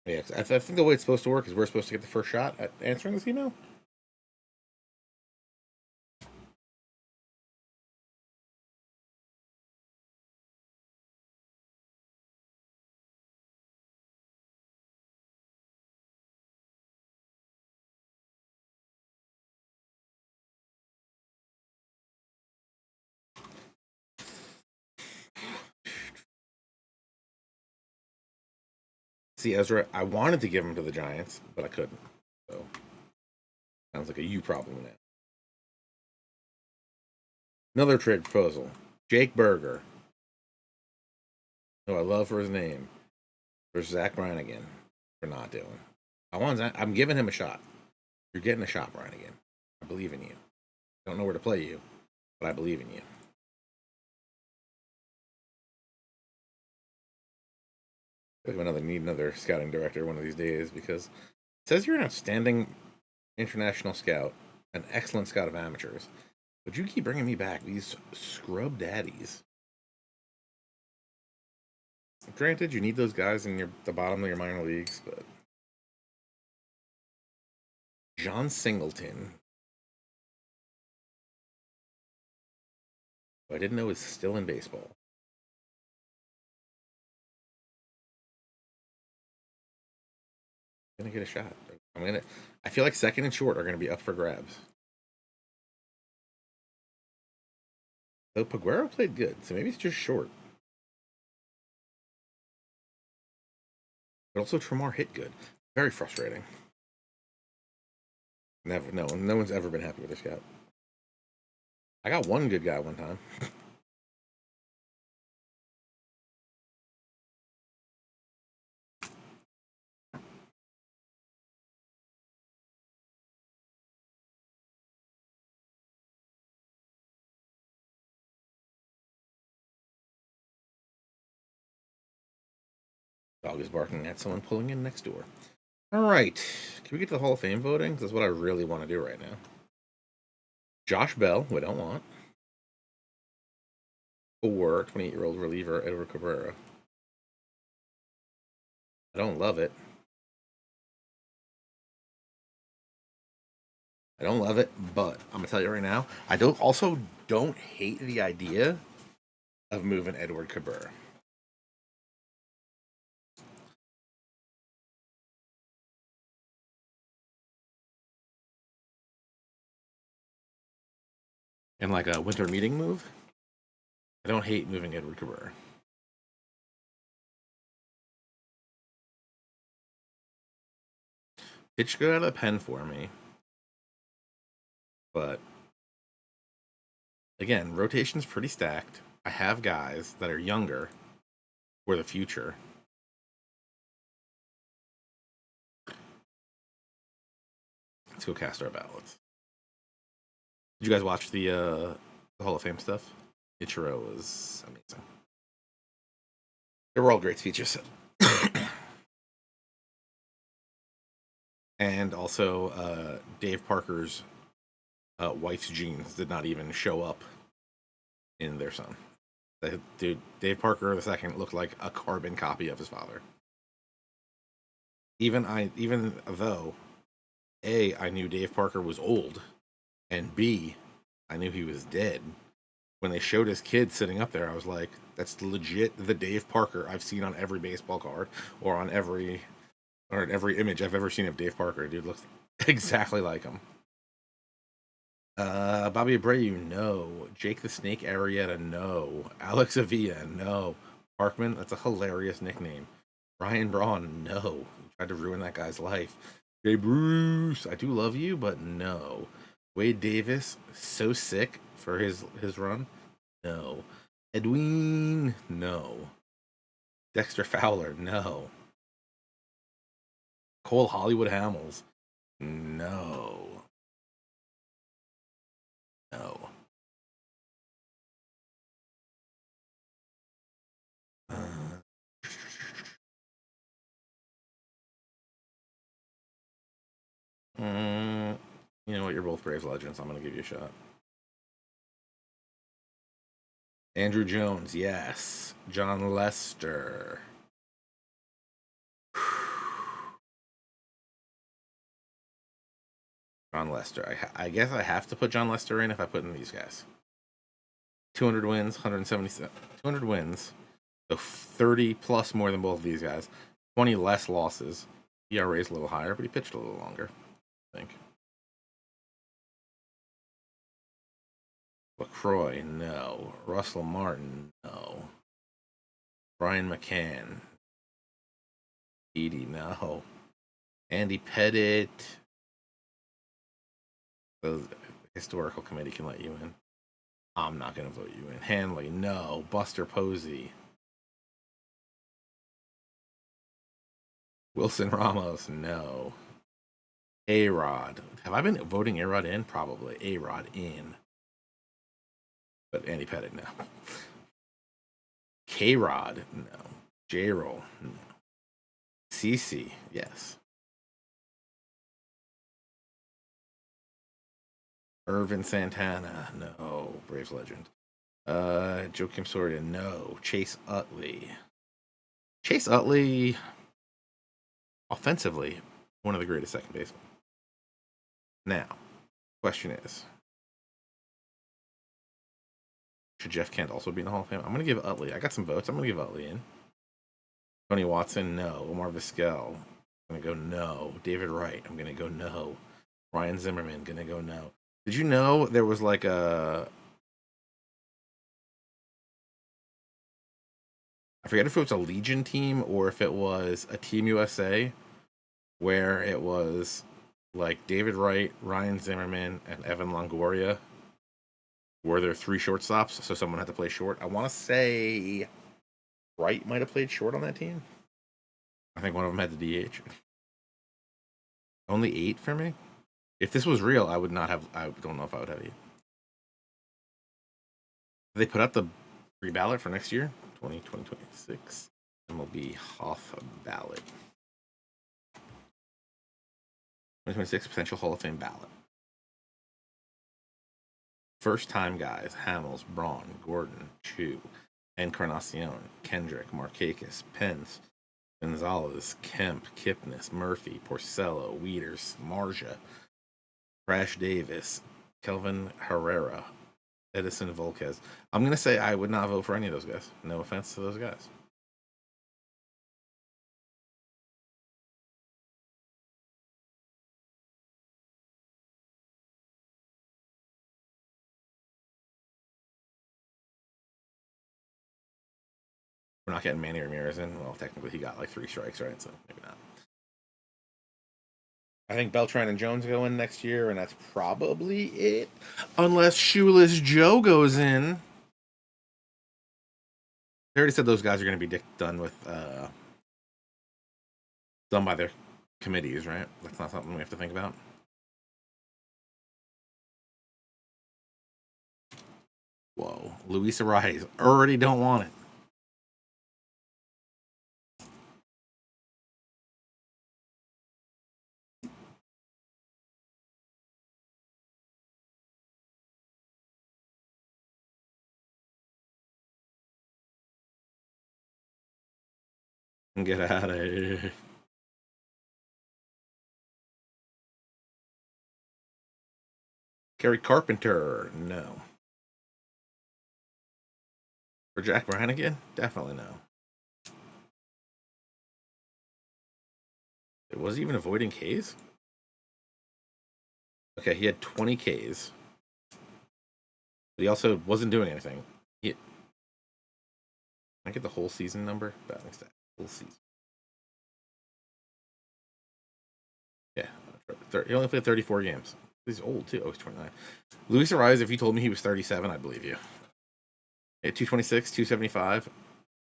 A: Yeah, I think the way it's supposed to work is we're supposed to get the first shot at answering this email. See, Ezra, I wanted to give him to the Giants, but I couldn't. So sounds like a you problem now. Another trade proposal. Jake Berger, who I love for his name, versus Zach Brannigan for not doing. I'm giving him a shot. You're getting a shot, Brannigan. I believe in you. I don't know where to play you, but I believe in you. I'm gonna need another scouting director one of these days because it says you're an outstanding international scout, an excellent scout of amateurs. But you keep bringing me back these scrub daddies. Granted, you need those guys in the bottom of your minor leagues, but John Singleton, who I didn't know is still in baseball. I'm gonna get a shot. I feel like second and short are gonna be up for grabs. So Paguero played good, so maybe it's just short. But also Tremar hit good. Very frustrating. Never, no one's ever been happy with this scout. I got one good guy one time. Dog is barking at someone pulling in next door. All right. Can we get to the Hall of Fame voting? This is what I really want to do right now. Josh Bell, we don't want. Or 28-year-old reliever Edward Cabrera. I don't love it. I don't love it, but I'm gonna tell you right now, I don't hate the idea of moving Edward Cabrera. And like a winter meeting move, I don't hate moving Edward Cabrera. Pitch go out of the pen for me, but again, rotation's pretty stacked. I have guys that are younger for the future. Let's go cast our ballots. Did you guys watch the Hall of Fame stuff? Ichiro was amazing. They were all great speeches. And also, Dave Parker's wife's genes did not even show up in their son. Dude, Dave Parker II looked like a carbon copy of his father. Even though A, I knew Dave Parker was old, and B, I knew he was dead. When they showed his kid sitting up there, I was like, that's legit the Dave Parker I've seen on every baseball card or on every image I've ever seen of Dave Parker. Dude looks exactly like him. Bobby Abreu, no. Jake the Snake Arrieta, no. Alex Avila, no. Parkman, that's a hilarious nickname. Ryan Braun, no. Tried to ruin that guy's life. Jay Bruce, I do love you, but no. Wade Davis, so sick for his run. No. Edwin, no. Dexter Fowler, no. Cole Hollywood Hamels, no. No. You know what? You're both Braves legends. I'm going to give you a shot. Andrew Jones, yes. John Lester. John Lester. I guess I have to put John Lester in if I put in these guys. 200 wins, 170, 200 wins. So 30 plus more than both of these guys. 20 less losses. ERA is a little higher, but he pitched a little longer, I think. LaCroix, no. Russell Martin, no. Brian McCann. Edie, no. Andy Pettit. The historical committee can let you in. I'm not going to vote you in. Hanley, no. Buster Posey. Wilson Ramos, no. A-Rod. Have I been voting A-Rod in? Probably. A-Rod in. But Andy Pettit, no. K-Rod, no. J-Roll, no. CC, yes. Irvin Santana, no. Braves legend. Joakim Soria, no. Chase Utley. Chase Utley, offensively, one of the greatest second basemen. Now, question is, should Jeff Kent also be in the Hall of Fame? I'm going to give Utley. I got some votes. I'm going to give Utley in. Tony Watson, no. Omar Vizquel, I'm going to go no. David Wright, I'm going to go no. Ryan Zimmerman, going to go no. Did you know there was like a I forget if it was a Legion team or if it was a Team USA, where it was like David Wright, Ryan Zimmerman, and Evan Longoria were there 3 shortstops, so someone had to play short. I want to say Wright might have played short on that team. I think one of them had the DH. Only 8 for me. If this was real, I would not have. I don't know if I would have 8. They put up the pre-ballot for next year, 2026. MLB Hoff ballot. 2026 potential Hall of Fame ballot. First time guys: Hamels, Braun, Gordon, Chu, Encarnacion, Kendrick, Markakis, Pence, Gonzalez, Kemp, Kipnis, Murphy, Porcello, Wieters, Marja, Crash Davis, Kelvin Herrera, Edison Volquez. I'm going to say I would not vote for any of those guys. No offense to those guys. We're not getting Manny Ramirez in. Well, technically he got like 3 strikes, right? So maybe not. I think Beltran and Jones go in next year, and that's probably it. Unless Shoeless Joe goes in. They already said those guys are going to be done with, done by their committees, right? That's not something we have to think about. Whoa, Luis Arias already don't want it. Get out of here. Kerry Carpenter, no. For Jack Brannigan, definitely no. It was even avoiding Ks? Okay, he had 20 Ks. But he also wasn't doing anything. Can I get the whole season number? Batting stat. Whole season. Yeah. He only played 34 games. He's old, too. Oh, he's 29. Luis Arias, if you told me he was 37, I'd believe you. Yeah, 226, 275.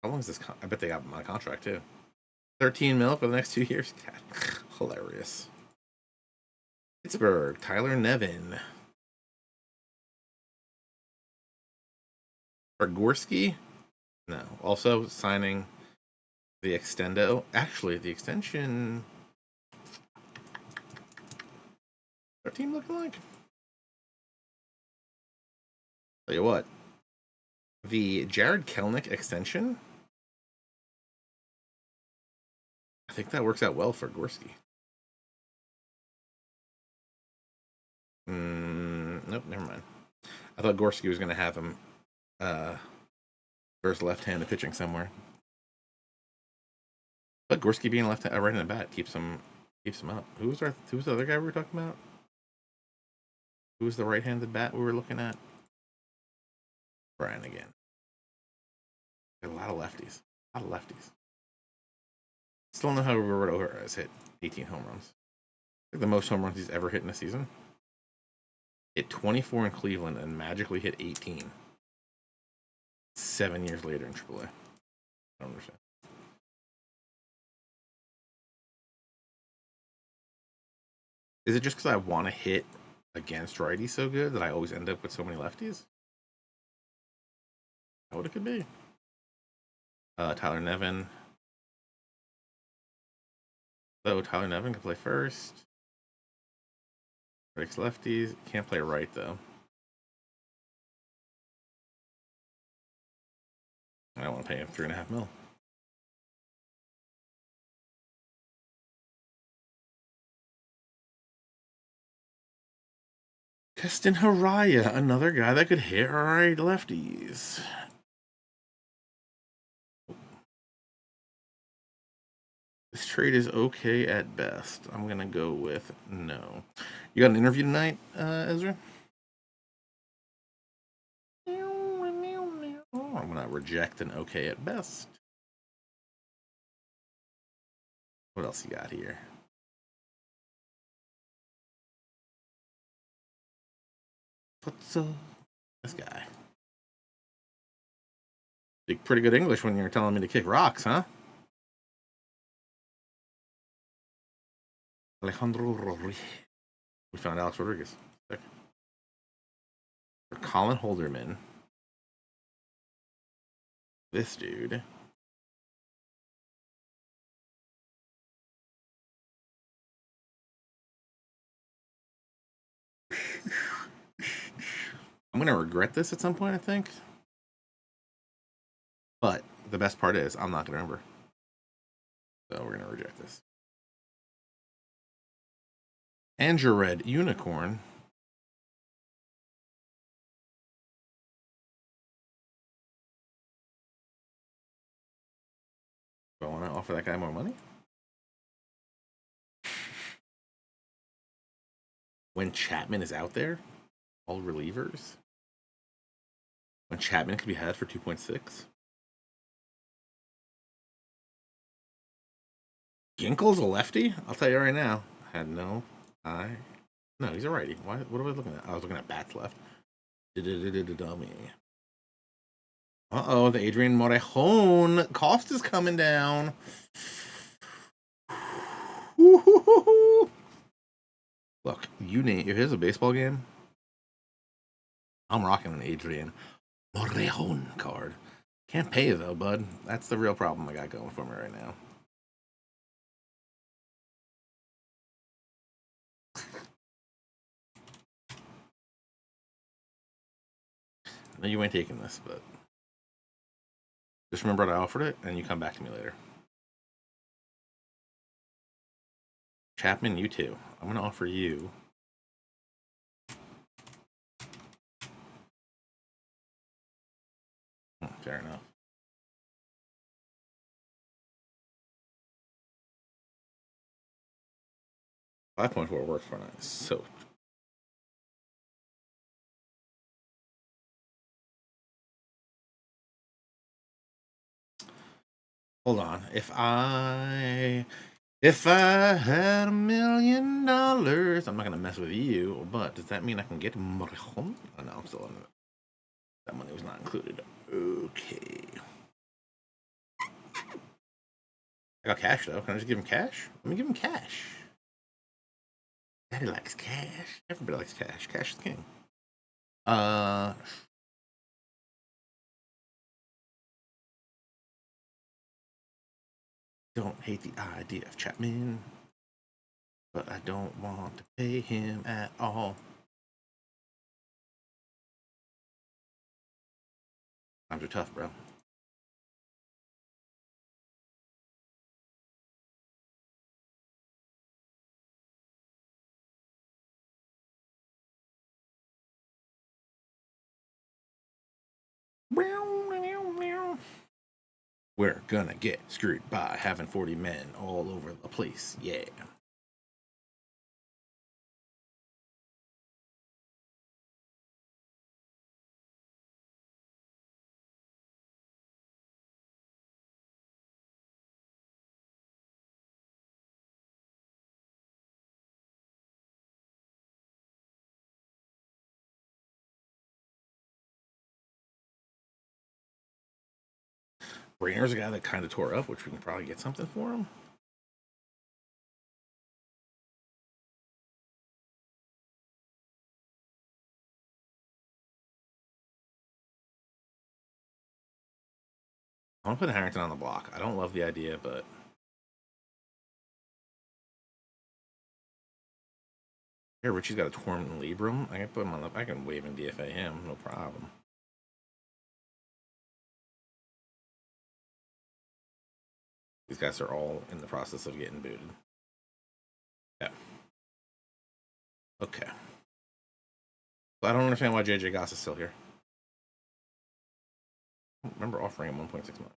A: How long is this? I bet they got my contract, too. 13 mil for the next 2 years? God, hilarious. Pittsburgh, Tyler Nevin. Gorski? No. Also signing the extendo. Actually, the extension. Our team looking like? Tell you what. The Jared Kelnick extension. I think that works out well for Gorski. Nope, never mind. I thought Gorski was going to have him versus left-handed pitching somewhere. But Gorski being right-handed bat keeps him up. Who's the other guy we were talking about? Who's the right-handed bat we were looking at? Brian again. A lot of lefties. Still don't know how Roberto has hit 18 home runs. Like the most home runs he's ever hit in a season. Hit 24 in Cleveland and magically hit 18. 7 years later in AAA. I don't understand. Is it just because I want to hit against righties so good that I always end up with so many lefties? What it could be. Tyler Nevin. So Tyler Nevin can play first. Breaks lefties. Can't play right though. I don't want to pay him $3.5 million. Keston Haraya, another guy that could hit right lefties. This trade is okay at best. I'm gonna go with no. You got an interview tonight, Ezra? I'm gonna reject an okay at best. What else you got here? What's this guy? Speak pretty good English when you're telling me to kick rocks, huh? Alejandro Rodriguez. We found Alex Rodriguez. Sick. For Colin Holderman. This dude. I'm gonna regret this at some point, I think. But the best part is I'm not gonna remember. So we're gonna reject this. Andrew Red Unicorn. Do I want to offer that guy more money? When Chapman is out there, all relievers. When Chapman could be had for 2.6. Ginkel's a lefty? I'll tell you right now. I had no eye. No, he's a righty. What am I looking at? I was looking at bats left. Dummy. Uh-oh, the Adrian Morejon cost is coming down. Look, here's a baseball game. I'm rocking an Adrian Morejon card. Can't pay though, bud. That's the real problem I got going for me right now. No, you ain't taking this, but just remember that I offered it, and you come back to me later. Chapman, you too. I'm gonna offer you. Fair enough. $5.4 works for nice. So hold on. If I had $1 million, I'm not gonna mess with you. But does that mean I can get Morejon? Oh no, I'm still on it. That money was not included. Okay. I got cash though. Can I just give him cash? Let me give him cash. Daddy likes cash. Everybody likes cash. Cash is king. Don't hate the idea of Chapman, but I don't want to pay him at all. Times are tough, bro. We're gonna get screwed by having 40 men all over the place. Yeah. Brainer's a guy that kind of tore up, which we can probably get something for him. I'm gonna put Harrington on the block. I don't love the idea, but here Richie's got a torn labrum. I can put him on the. I can wave and DFA him, no problem. These guys are all in the process of getting booted. Yeah. Okay. I don't understand why JJ Goss is still here. I remember offering him 1.6 million.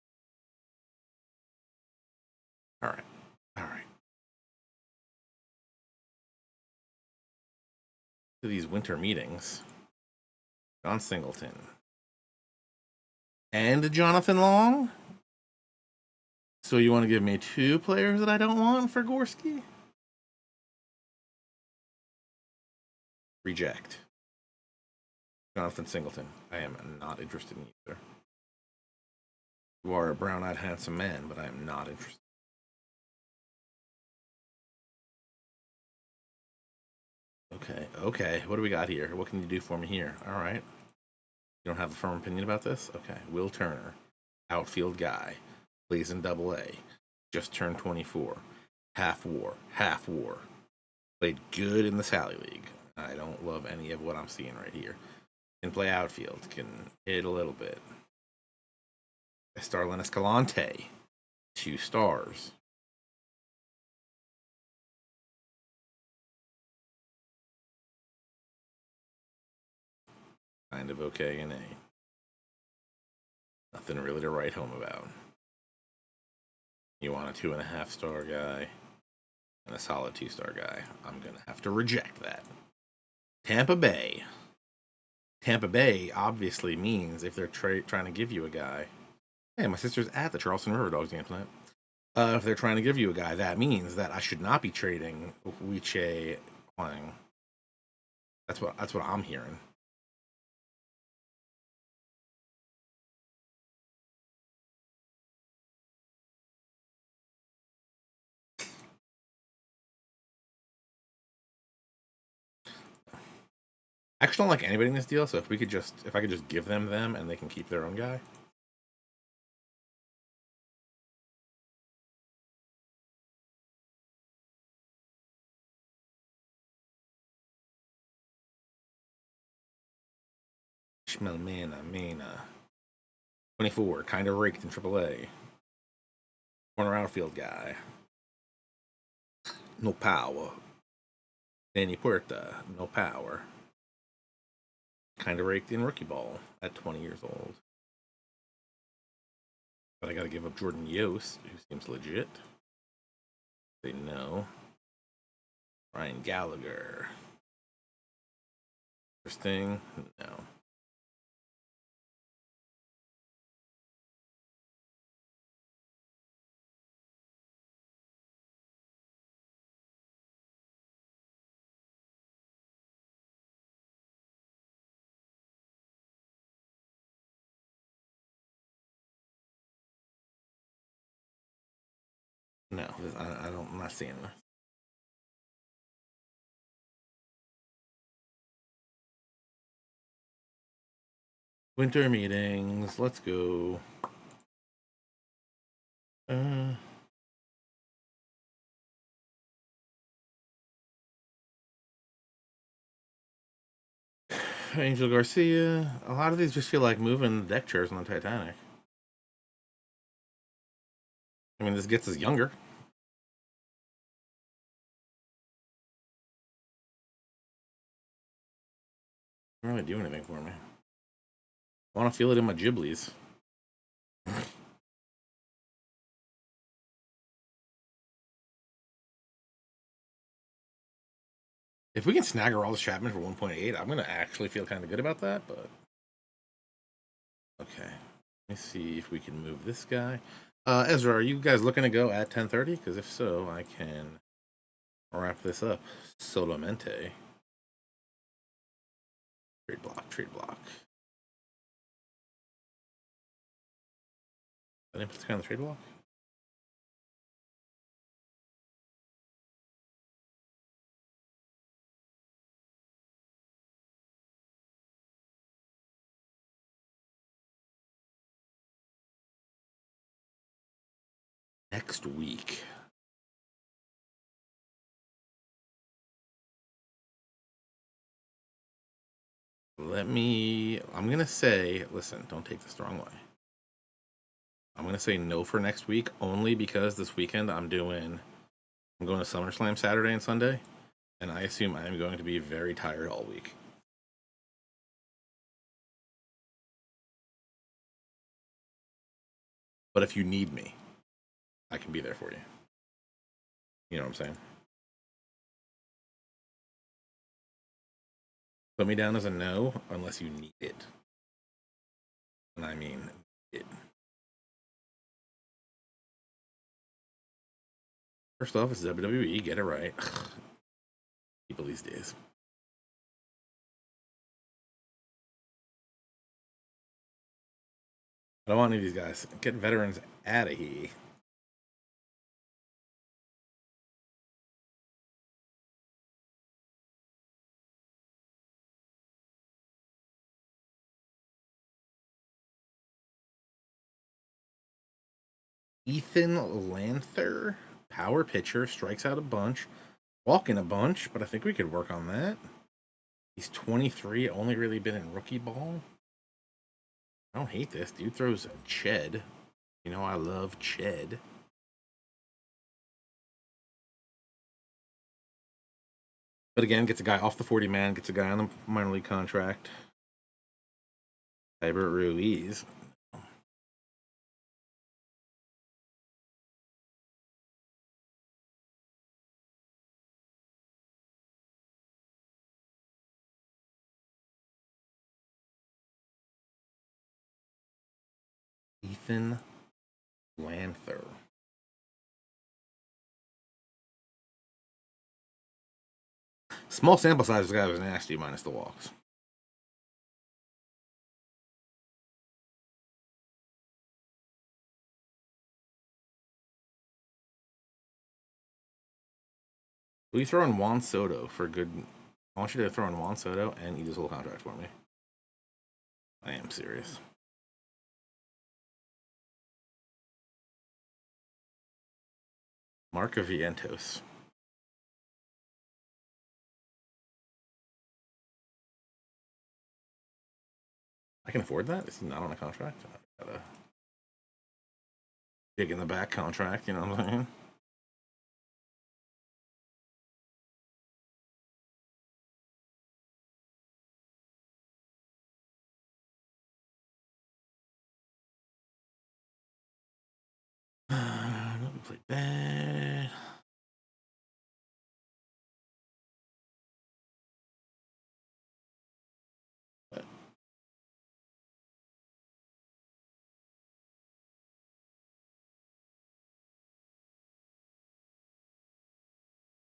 A: All right. All right. To these winter meetings. John Singleton. And Jonathan Long? So you want to give me 2 players that I don't want for Gorski? Reject. Jonathan Singleton. I am not interested in either. You are a brown-eyed handsome man, but I am not interested. Okay. What do we got here? What can you do for me here? All right. You don't have a firm opinion about this? Okay. Will Turner, outfield guy, plays in Double A, just turned 24, half war. Played good in the Sally League. I don't love any of what I'm seeing right here. Can play outfield, can hit a little bit. Starlin Escalante, 2 stars. Kind of okay in A. Nothing really to write home about. You want a 2.5 star guy and a solid 2-star guy. I'm going to have to reject that. Tampa Bay. Tampa Bay obviously means if they're trying to give you a guy. Hey, my sister's at the Charleston River Dogs game tonight. If they're trying to give you a guy, that means that I should not be trading Wiche Huang. That's what I'm hearing. I actually don't like anybody in this deal, so if I could just give them and they can keep their own guy. Schmelmana, 24, kind of raked in AAA. Corner outfield guy. No power. Danny Puerta, no power. Kind of raked in rookie ball at 20 years old. But I gotta give up Jordan Yost, who seems legit. Say no. Ryan Gallagher. Interesting. No. No, I'm not seeing this. Winter meetings. Let's go. Uh, Angel Garcia. A lot of these just feel like moving deck chairs on the Titanic. I mean, this gets us younger. Doesn't really do anything for me. I want to feel it in my giblies. If we can snag all the Chapman for 1.8, I'm gonna actually feel kind of good about that. But okay, let me see if we can move this guy. Ezra, are you guys looking to go at 10:30? Because if so, I can wrap this up. Solamente. Trade block. Trade block. I didn't put this guy on the trade block. Next week. I'm going to say, listen, don't take this the wrong way. I'm going to say no for next week only because this weekend I'm going to SummerSlam Saturday and Sunday, and I assume I am going to be very tired all week. But if you need me, I can be there for you. You know what I'm saying? Put me down as a no unless you need it. And I mean it. First off, it's WWE. Get it right. People these days. I don't want any of these guys. Get veterans out of here. Ethan Lanther, power pitcher, strikes out a bunch, walking a bunch, but I think we could work on that. He's 23, only really been in rookie ball. I don't hate this. Dude throws Ched. You know I love Ched. But again, gets a guy off the 40 man, gets a guy on the minor league contract. Albert Ruiz. Ethan Lanther. Small sample size, this guy was nasty minus the walks. Will you throw in Juan Soto for good? I want you to throw in Juan Soto and eat his whole contract for me. I am serious. Mark Vientos. I can afford that. Is he not on a contract? I got a dig in the back contract. You know what I'm saying? Let me play bad. But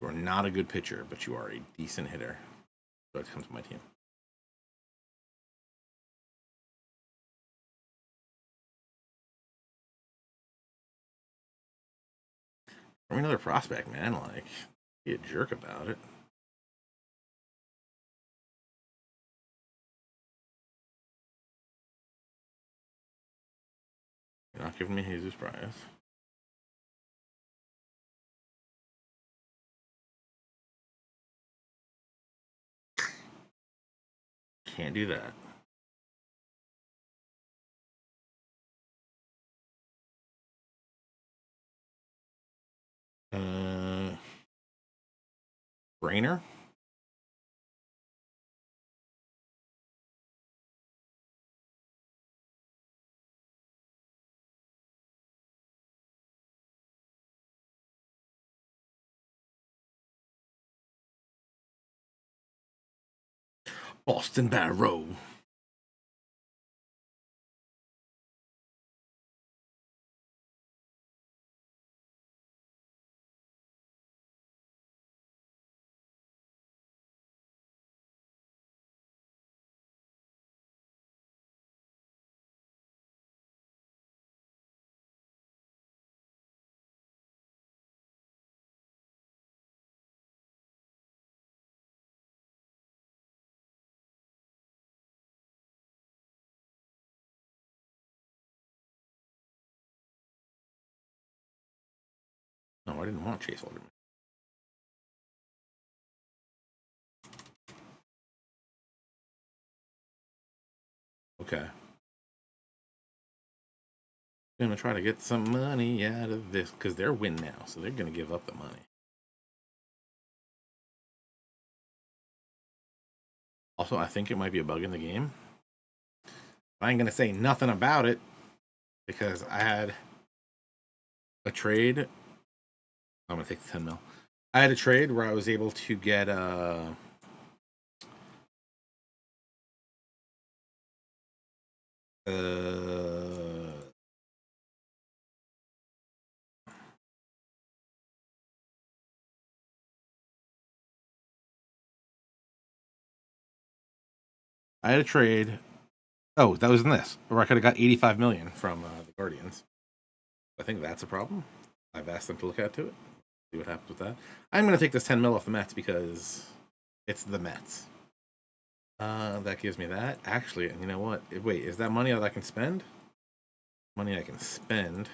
A: you are not a good pitcher, but you are a decent hitter. So it comes to my team. Throw me another prospect, man. Like, be a jerk about it. You're not giving me Jesus Price. Can't do that. Brainer. Boston Barrow. No, I didn't want Chase Alderman. Okay. Gonna try to get some money out of this because they're win now, so they're gonna give up the money. Also, I think it might be a bug in the game. I ain't gonna say nothing about it because I had a trade. I'm gonna take the 10 mil. I had a trade where I was able to get uh I had a trade. Oh, that was in this, where I could have got 85 million from the Guardians. I think that's a problem. I've asked them to look into it. See what happens with that. I'm going to take this 10 mil off the Mets because it's the Mets. That gives me that. Actually, and you know what? Wait, is that money that I can spend? Money I can spend.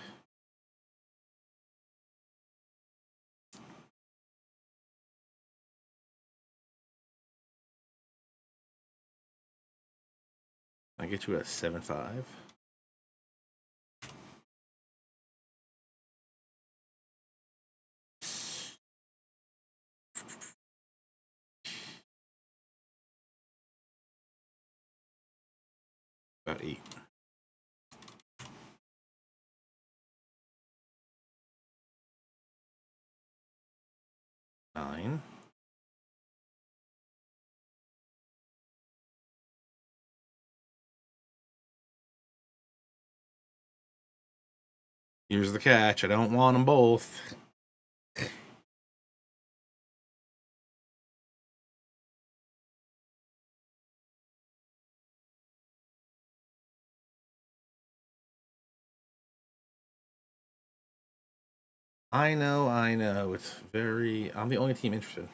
A: I get you at 7.5. About 8. Nine. Here's the catch. I don't want them both. I know. It's very. I'm the only team interested.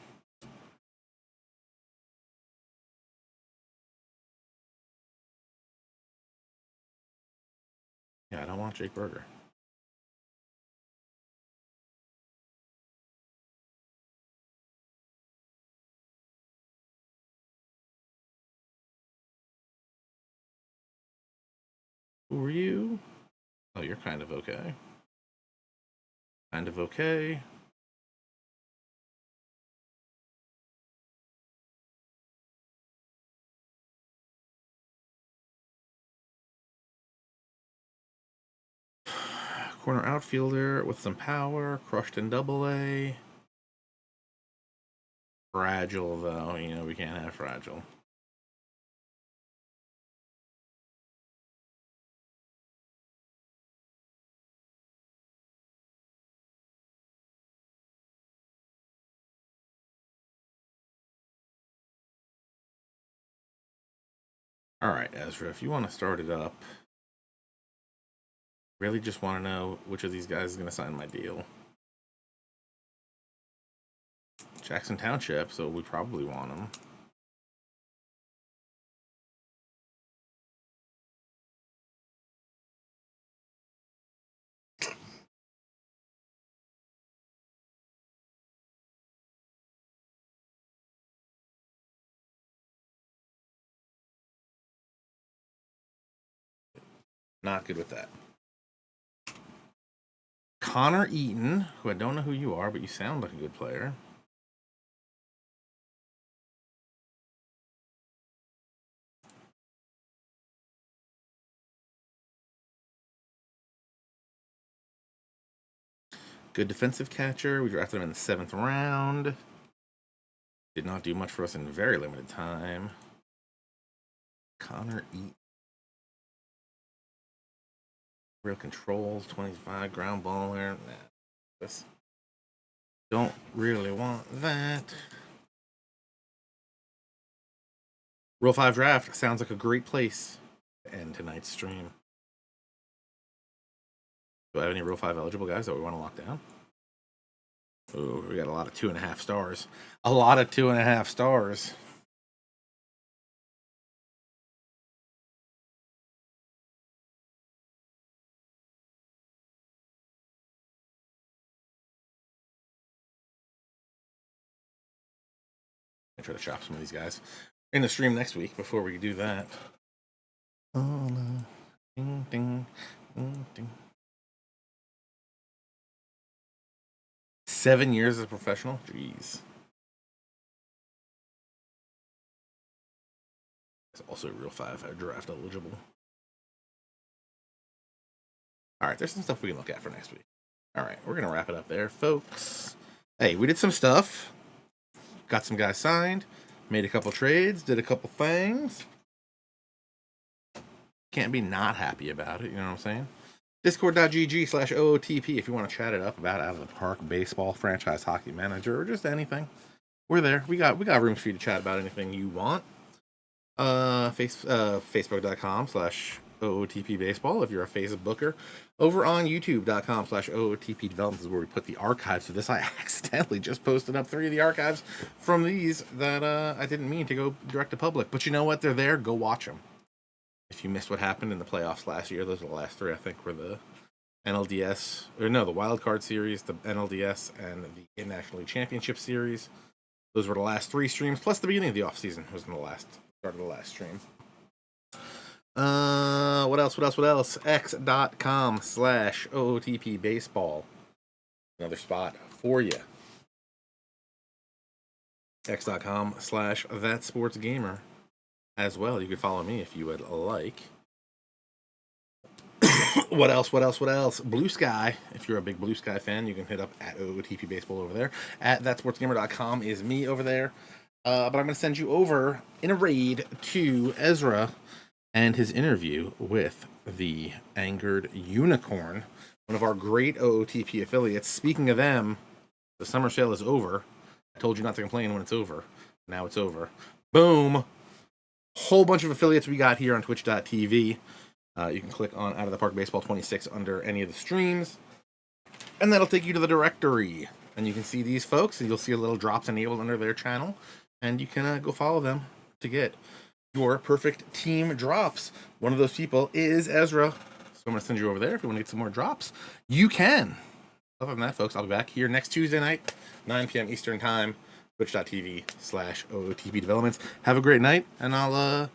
A: Yeah, I don't want Jake Berger. Who are you? Oh, you're kind of okay. Kind of okay. Corner outfielder with some power, crushed in Double-A. Fragile, though. You know, we can't have fragile. All right, Ezra, if you want to start it up, really just want to know which of these guys is going to sign my deal. Jackson Township, so we probably want him. Not good with that. Connor Eaton, who I don't know who you are, but you sound like a good player. Good defensive catcher. We drafted him in the 7th round. Did not do much for us in very limited time. Connor Eaton. Real controls, 25 ground baller. Nah, don't really want that. Rule 5 draft sounds like a great place to end tonight's stream. Do I have any Rule 5 eligible guys that we want to lock down? Ooh, we got a lot of 2.5 stars. A lot of 2.5 stars. I try to chop some of these guys in the stream next week before we do that. Oh no. Ding, ding, ding, ding. 7 years as a professional? Jeez. It's also Real 5 draft eligible. All right, there's some stuff we can look at for next week. All right, we're going to wrap it up there, folks. Hey, we did some stuff. Got some guys signed. Made a couple trades. Did a couple things. Can't be not happy about it, you know what I'm saying? Discord.gg/OOTP if you want to chat it up about Out of the Park, baseball, franchise hockey manager, or just anything. We're there. We got room for you to chat about anything you want. Facebook.com/OOTP Baseball if you're a Facebooker. Over on YouTube.com/OOTP Development is where we put the archives of this. I accidentally just posted up 3 of the archives from these that I didn't mean to go direct to public. But you know what? They're there. Go watch them. If you missed what happened in the playoffs last year, those are the last 3, I think, were the the Wild Card Series, the NLDS, and the National League Championship Series. Those were the last 3 streams, plus the beginning of the offseason was in the start of the last stream. What else? X.com/OOTP Baseball. Another spot for you. X.com/ThatSportsGamer as well. You can follow me if you would like. What else? Blue Sky. If you're a big Blue Sky fan, you can hit up at OOTP Baseball over there. At thatsportsgamer.com is me over there. But I'm going to send you over in a raid to Ezra and his interview with the Angered Unicorn, one of our great OOTP affiliates. Speaking of them, the summer sale is over. I told you not to complain when it's over. Now it's over. Boom. Whole bunch of affiliates we got here on twitch.tv. You can click on Out of the Park Baseball 26 under any of the streams, and that'll take you to the directory. And you can see these folks, and you'll see a little drops enabled under their channel, and you can go follow them to get your perfect team drops. One of those people is Ezra, so I'm going to send you over there. If you want to get some more drops, you can. Other than that, folks, I'll be back here next Tuesday night, 9 p.m. Eastern Time, twitch.tv/OOTP Developments. Have a great night, and I'll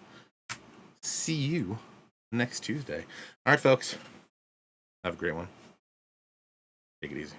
A: see you next Tuesday. All right, folks. Have a great one. Take it easy.